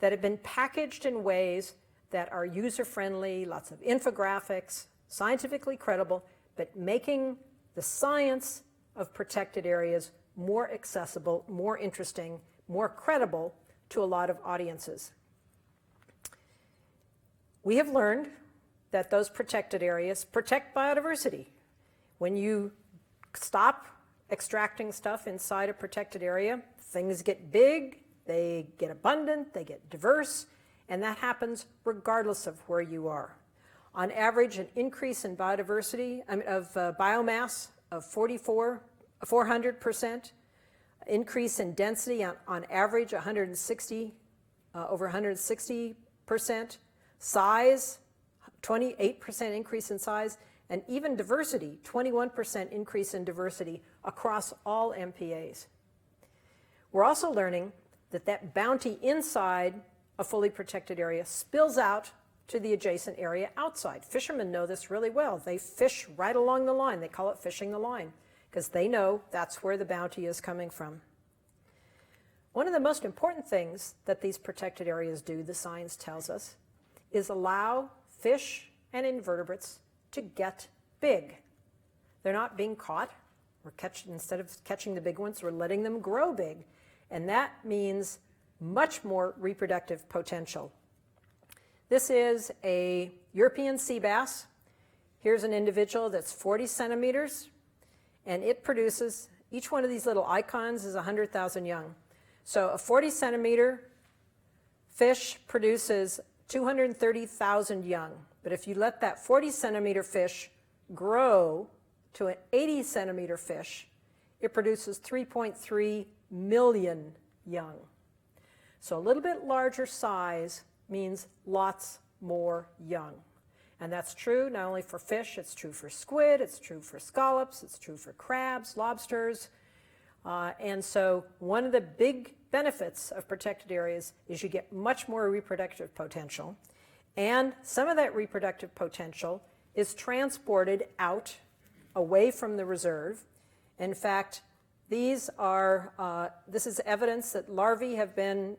that have been packaged in ways that are user-friendly, lots of infographics, scientifically credible, but making the science of protected areas more accessible, more interesting, more credible to a lot of audiences. We have learned that those protected areas protect biodiversity. When you stop extracting stuff inside a protected area, things get big, they get abundant, they get diverse, and that happens regardless of where you are. On average, an increase in biodiversity, biomass of 400%, increase in density on average over 160%, size, 28% increase in size, and even diversity, 21% increase in diversity across all MPAs. We're also learning that bounty inside a fully protected area spills out to the adjacent area outside. Fishermen know this really well. They fish right along the line. They call it fishing the line because they know that's where the bounty is coming from. One of the most important things that these protected areas do, the science tells us, is allow fish and invertebrates to get big. They're not being caught. Instead of catching the big ones, we're letting them grow big. And that means much more reproductive potential. This is a European sea bass. Here's an individual that's 40 centimeters, and it produces, each one of these little icons is 100,000 young. So a 40 centimeter fish produces 230,000 young. But if you let that 40 centimeter fish grow to an 80 centimeter fish, it produces 3.3 million young. So a little bit larger size means lots more young. And that's true not only for fish, it's true for squid, it's true for scallops, it's true for crabs, lobsters. And so one of the big benefits of protected areas is you get much more reproductive potential. And some of that reproductive potential is transported out away from the reserve. In fact, this is evidence that larvae have been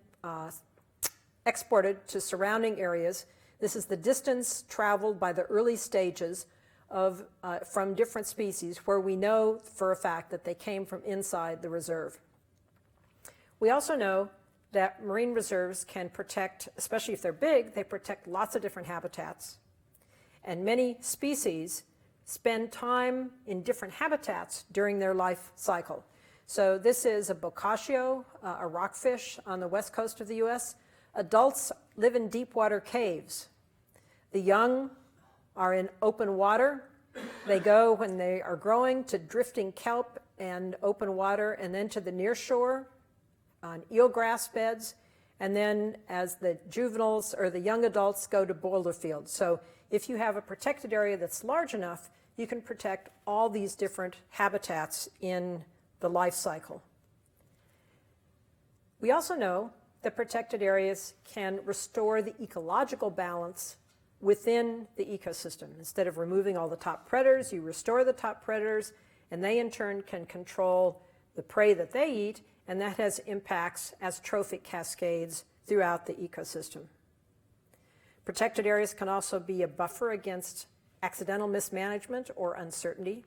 exported to surrounding areas. This is the distance traveled by the early stages from different species where we know for a fact that they came from inside the reserve. We also know that marine reserves can protect, especially if they're big, they protect lots of different habitats. And many species spend time in different habitats during their life cycle. So this is a boccaccio, a rockfish on the west coast of the US. Adults live in deep water caves. The young are in open water. They go, when they are growing, to drifting kelp and open water, and then to the near shore on eelgrass beds, and then as the juveniles or the young adults go to boulder fields. So if you have a protected area that's large enough, you can protect all these different habitats in the life cycle. We also know that protected areas can restore the ecological balance within the ecosystem. Instead of removing all the top predators, you restore the top predators, and they in turn can control the prey that they eat, and that has impacts as trophic cascades throughout the ecosystem. Protected areas can also be a buffer against accidental mismanagement or uncertainty.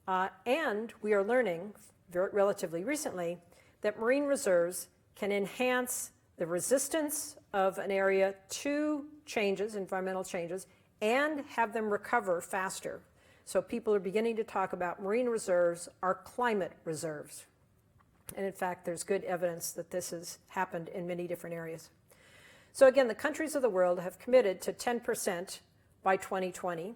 And we are learning, relatively recently, that marine reserves can enhance the resistance of an area to changes, environmental changes, and have them recover faster. So people are beginning to talk about marine reserves are climate reserves. And in fact, there's good evidence that this has happened in many different areas. So again, the countries of the world have committed to 10% by 2020.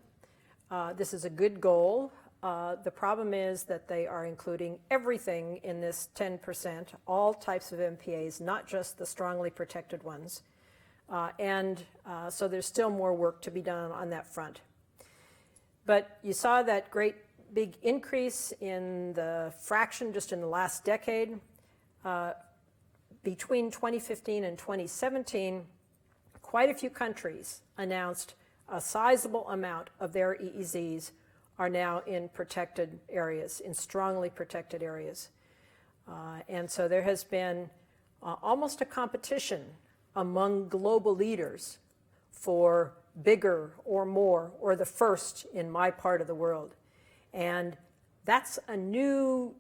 This is a good goal. The problem is that they are including everything in this 10%, all types of MPAs, not just the strongly protected ones. So there's still more work to be done on that front. But you saw that great big increase in the fraction just in the last decade. Between 2015 and 2017, quite a few countries announced a sizable amount of their EEZs are now in protected areas, in strongly protected areas. And so there has been almost a competition among global leaders for bigger or more, or the first in my part of the world. And that's a new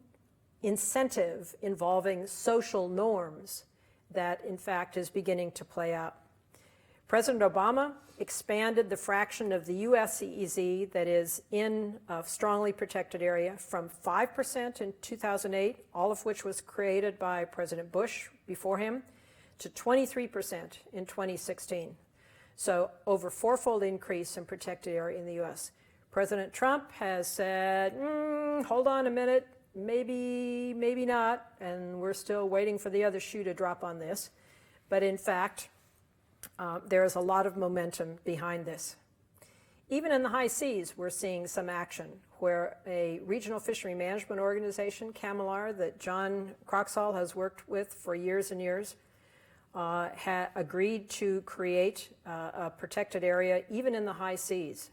incentive involving social norms that, in fact, is beginning to play out. President Obama expanded the fraction of the US EEZ that is in a strongly protected area from 5% in 2008, all of which was created by President Bush before him, to 23% in 2016. So over fourfold increase in protected area in the US. President Trump has said, hold on a minute, maybe not, and we're still waiting for the other shoe to drop on this. But in fact, there is a lot of momentum behind this. Even in the high seas, we're seeing some action where a regional fishery management organization, CAMLR, that John Croxall has worked with for years and years, agreed to create a protected area even in the high seas.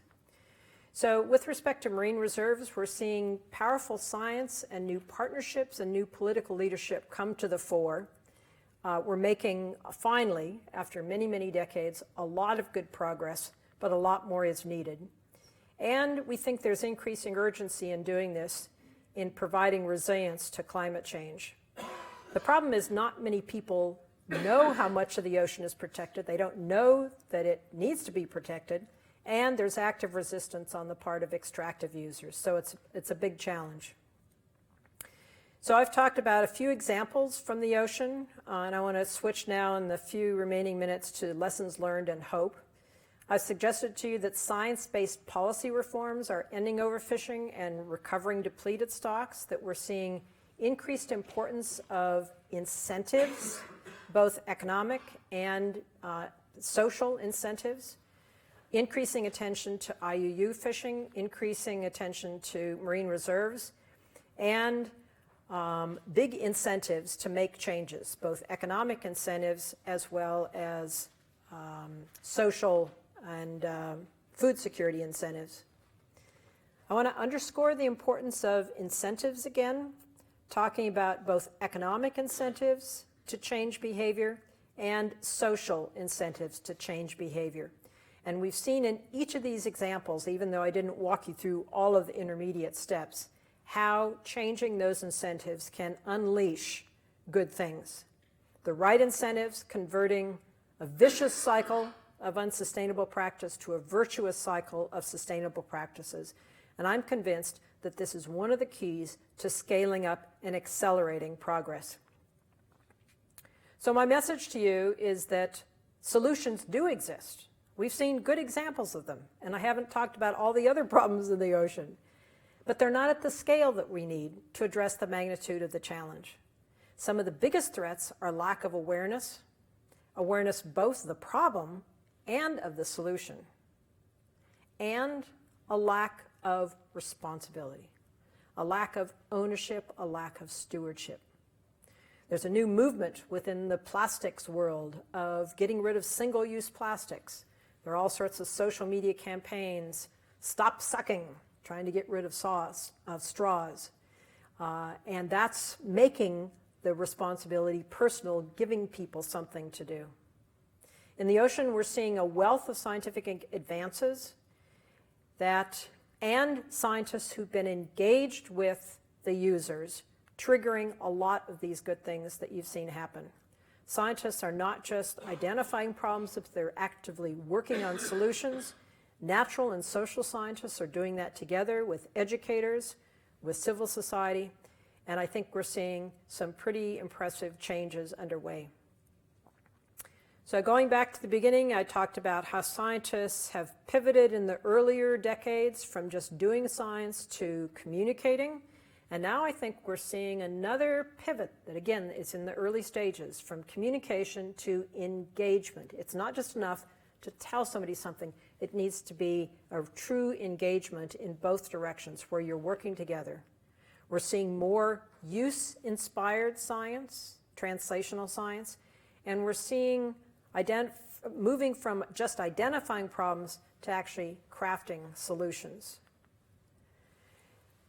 So with respect to marine reserves, we're seeing powerful science and new partnerships and new political leadership come to the fore. We're making, finally, after many, many decades, a lot of good progress, but a lot more is needed. And we think there's increasing urgency in doing this, in providing resilience to climate change. The problem is not many people know how much of the ocean is protected. They don't know that it needs to be protected. And there's active resistance on the part of extractive users. So it's a big challenge. So I've talked about a few examples from the ocean, and I want to switch now in the few remaining minutes to lessons learned and hope. I've suggested to you that science-based policy reforms are ending overfishing and recovering depleted stocks, that we're seeing increased importance of incentives, both economic and social incentives, increasing attention to IUU fishing, increasing attention to marine reserves, and big incentives to make changes, both economic incentives as well as social and food security incentives. I want to underscore the importance of incentives again, talking about both economic incentives to change behavior and social incentives to change behavior. And we've seen in each of these examples, even though I didn't walk you through all of the intermediate steps, how changing those incentives can unleash good things. The right incentives converting a vicious cycle of unsustainable practice to a virtuous cycle of sustainable practices. And I'm convinced that this is one of the keys to scaling up and accelerating progress. So my message to you is that solutions do exist. We've seen good examples of them, and I haven't talked about all the other problems in the ocean. But they're not at the scale that we need to address the magnitude of the challenge. Some of the biggest threats are lack of awareness both of the problem and of the solution, and a lack of responsibility, a lack of ownership, a lack of stewardship. There's a new movement within the plastics world of getting rid of single-use plastics. There are all sorts of social media campaigns, stop sucking, trying to get rid of straws. And that's making the responsibility personal, giving people something to do. In the ocean, we're seeing a wealth of scientific advances and scientists who've been engaged with the users, triggering a lot of these good things that you've seen happen. Scientists are not just identifying problems, but they're actively working on solutions. Natural and social scientists are doing that together with educators, with civil society, And I think we're seeing some pretty impressive changes underway. So going back to the beginning, I talked about how scientists have pivoted in the earlier decades from just doing science to communicating. And now I think we're seeing another pivot that, again, is in the early stages, from communication to engagement. It's not just enough to tell somebody something. It needs to be a true engagement in both directions where you're working together. We're seeing more use-inspired science, translational science, and we're seeing moving from just identifying problems to actually crafting solutions.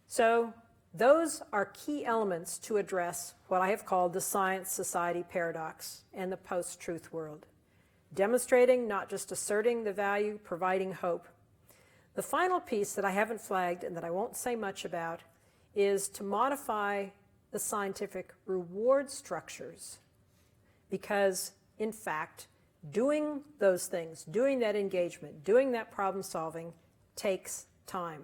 So those are key elements to address what I have called the science-society paradox and the post-truth world. Demonstrating, not just asserting the value, providing hope. The final piece that I haven't flagged and that I won't say much about is to modify the scientific reward structures. Because, in fact, doing those things, doing that engagement, doing that problem solving takes time.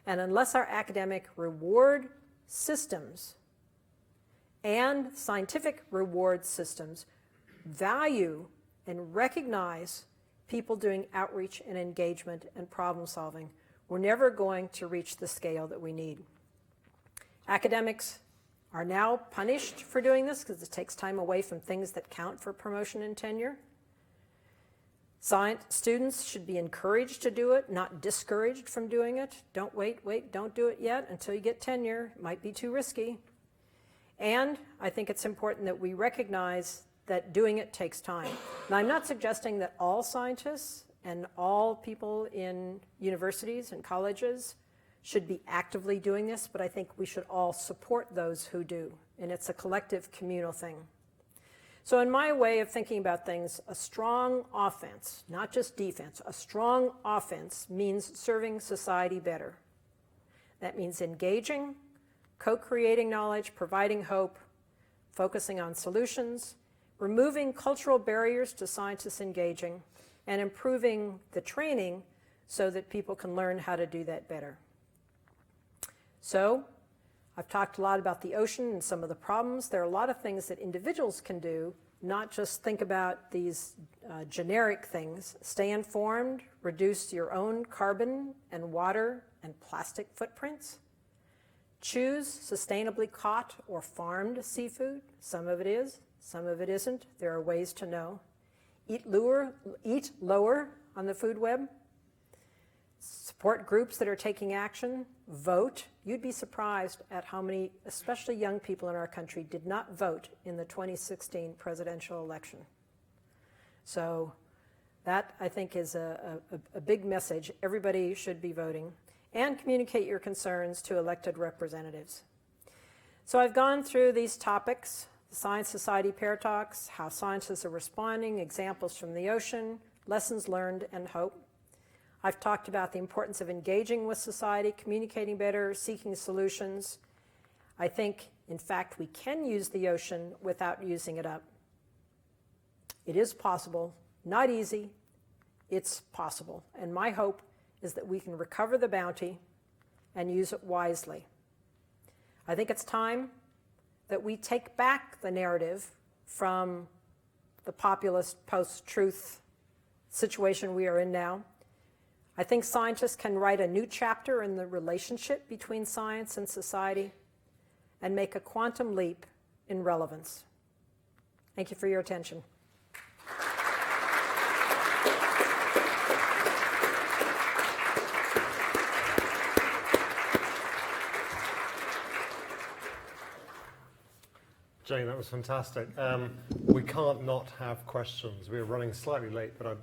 And unless our academic reward systems and scientific reward systems value and recognize people doing outreach and engagement and problem solving, we're never going to reach the scale that we need. Academics are now punished for doing this because it takes time away from things that count for promotion and tenure. Science students should be encouraged to do it, not discouraged from doing it. Don't wait, don't do it yet until you get tenure. It might be too risky. And I think it's important that we recognize that doing it takes time. Now, I'm not suggesting that all scientists and all people in universities and colleges should be actively doing this, but I think we should all support those who do. And it's a collective communal thing. So in my way of thinking about things, a strong offense, not just defense, a strong offense means serving society better. That means engaging, co-creating knowledge, providing hope, focusing on solutions, removing cultural barriers to scientists engaging, and improving the training so that people can learn how to do that better. So I've talked a lot about the ocean and some of the problems. There are a lot of things that individuals can do, not just think about these generic things. Stay informed, reduce your own carbon and water and plastic footprints. Choose sustainably caught or farmed seafood. Some of it is, some of it isn't. There are ways to know. Eat lower on the food web. Support groups that are taking action. Vote. You'd be surprised at how many, especially young people in our country, did not vote in the 2016 presidential election. So that, I think, is a big message. Everybody should be voting. And communicate your concerns to elected representatives. So I've gone through these topics, the science-society paradox, how scientists are responding, examples from the ocean, lessons learned, and hope. I've talked about the importance of engaging with society, communicating better, seeking solutions. I think, in fact, we can use the ocean without using it up. It is possible, not easy, it's possible. And my hope is that we can recover the bounty and use it wisely. I think it's time that we take back the narrative from the populist post-truth situation we are in now. I think scientists can write a new chapter in the relationship between science and society and make a quantum leap in relevance. Thank you for your attention. Jane, that was fantastic. We can't not have questions. We're running slightly late, but I'd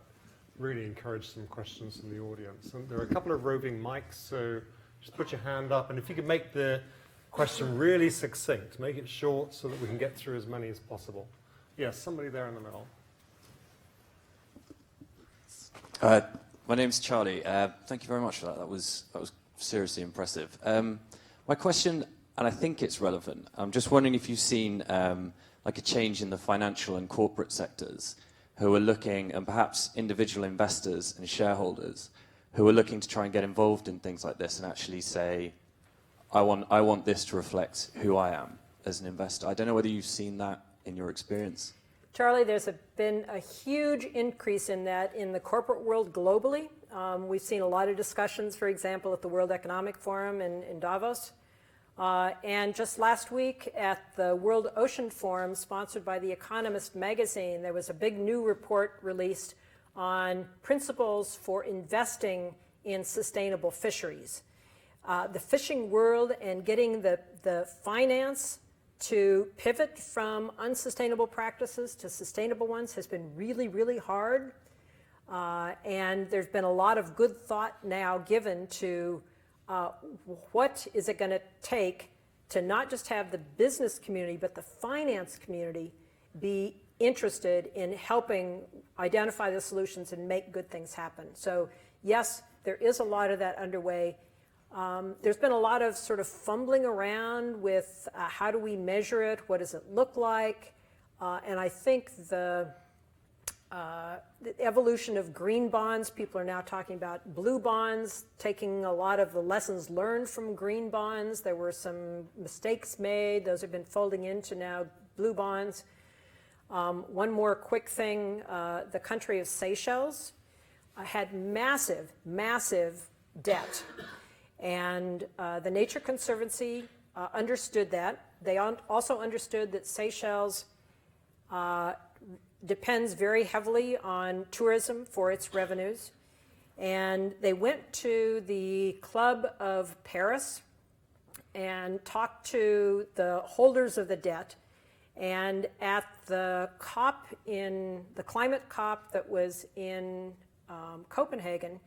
really encourage some questions from the audience. And there are a couple of roving mics, so just put your hand up. And if you could make the question really succinct, make it short so that we can get through as many as possible. Yes, somebody there in the middle. My name's Charlie. Thank you very much for that. That was seriously impressive. My question, and I think it's relevant, I'm just wondering if you've seen like a change in the financial and corporate sectors who are looking, and perhaps individual investors and shareholders who are looking to try and get involved in things like this and actually say, I want this to reflect who I am as an investor. I don't know whether you've seen that in your experience. Charlie, there's been a huge increase in that in the corporate world globally. We've seen a lot of discussions, for example, at the World Economic Forum in Davos. And just last week at the World Ocean Forum, sponsored by The Economist magazine, there was a big new report released on principles for investing in sustainable fisheries. The fishing world and getting the finance to pivot from unsustainable practices to sustainable ones has been really, really hard. And there's been a lot of good thought now given to what is it going to take to not just have the business community, but the finance community be interested in helping identify the solutions and make good things happen. So yes, there is a lot of that underway. There's been a lot of sort of fumbling around with how do we measure it, what does it look like, and I think the evolution of green bonds, people are now talking about blue bonds, taking a lot of the lessons learned from green bonds. There were some mistakes made. Those have been folding into now blue bonds. One more quick thing, the country of Seychelles had massive, massive debt. And the Nature Conservancy understood that. They also understood that Seychelles depends very heavily on tourism for its revenues. And they went to the Club of Paris and talked to the holders of the debt. And at the COP the climate COP that was in Copenhagen,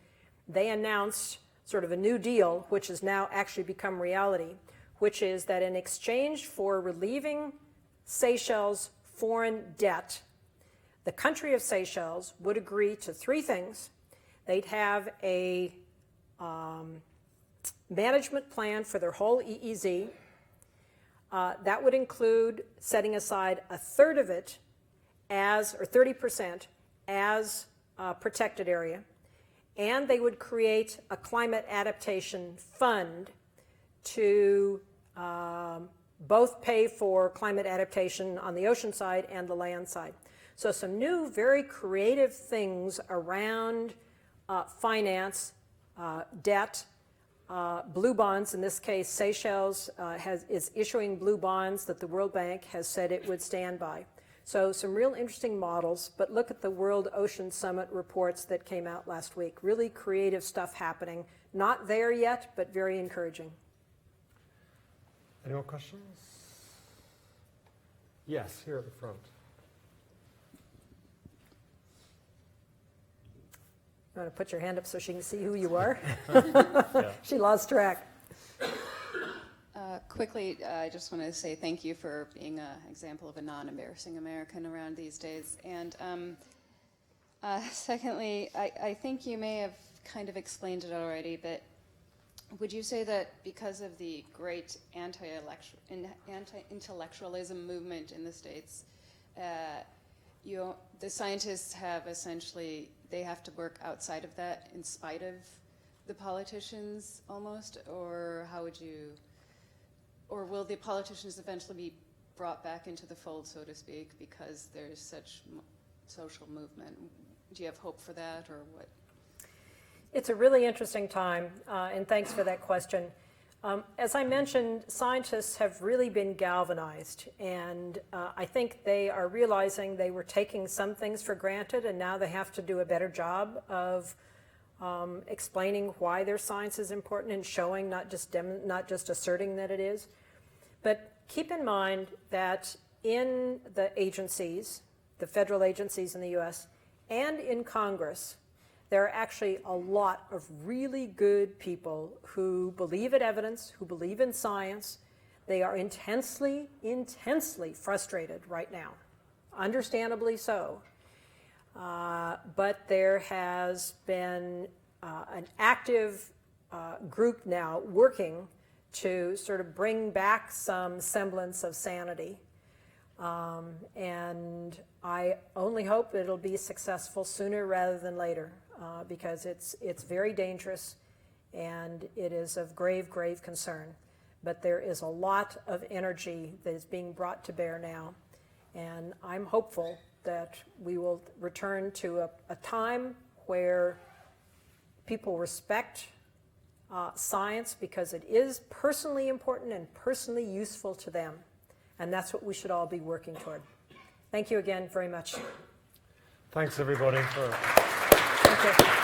they announced sort of a new deal, which has now actually become reality, which is that in exchange for relieving Seychelles' foreign debt, the country of Seychelles would agree to three things. They'd have a management plan for their whole EEZ. That would include setting aside a third of it or 30% as protected area. And they would create a climate adaptation fund to both pay for climate adaptation on the ocean side and the land side. So some new, very creative things around finance, debt, blue bonds. In this case, Seychelles is issuing blue bonds that the World Bank has said it would stand by. So some real interesting models, but look at the World Ocean Summit reports that came out last week. Really creative stuff happening. Not there yet, but very encouraging. Any more questions? Yes, here at the front. You want to put your hand up so she can see who you are? Yeah. She lost track. Quickly, I just want to say thank you for being an example of a non-embarrassing American around these days. And secondly, I think you may have kind of explained it already, but would you say that because of the great anti-intellectualism movement in the States, the scientists have essentially, they have to work outside of that in spite of the politicians almost, or how would you, or will the politicians eventually be brought back into the fold, so to speak, because there's such social movement? Do you have hope for that, or what? It's a really interesting time, and thanks for that question. As I mentioned, scientists have really been galvanized, and I think they are realizing they were taking some things for granted, and now they have to do a better job of explaining why their science is important and showing, not just asserting that it is. But keep in mind that in the agencies, the federal agencies in the US, and in Congress, there are actually a lot of really good people who believe in evidence, who believe in science. They are intensely, intensely frustrated right now, understandably so. But there has been an active group now working to sort of bring back some semblance of sanity. And I only hope it'll be successful sooner rather than later, because it's very dangerous and it is of grave, grave concern. but there is a lot of energy that is being brought to bear now. And I'm hopeful that we will return to a time where people respect science because it is personally important and personally useful to them. And that's what we should all be working toward. Thank you again very much. Thanks, everybody. Thank you.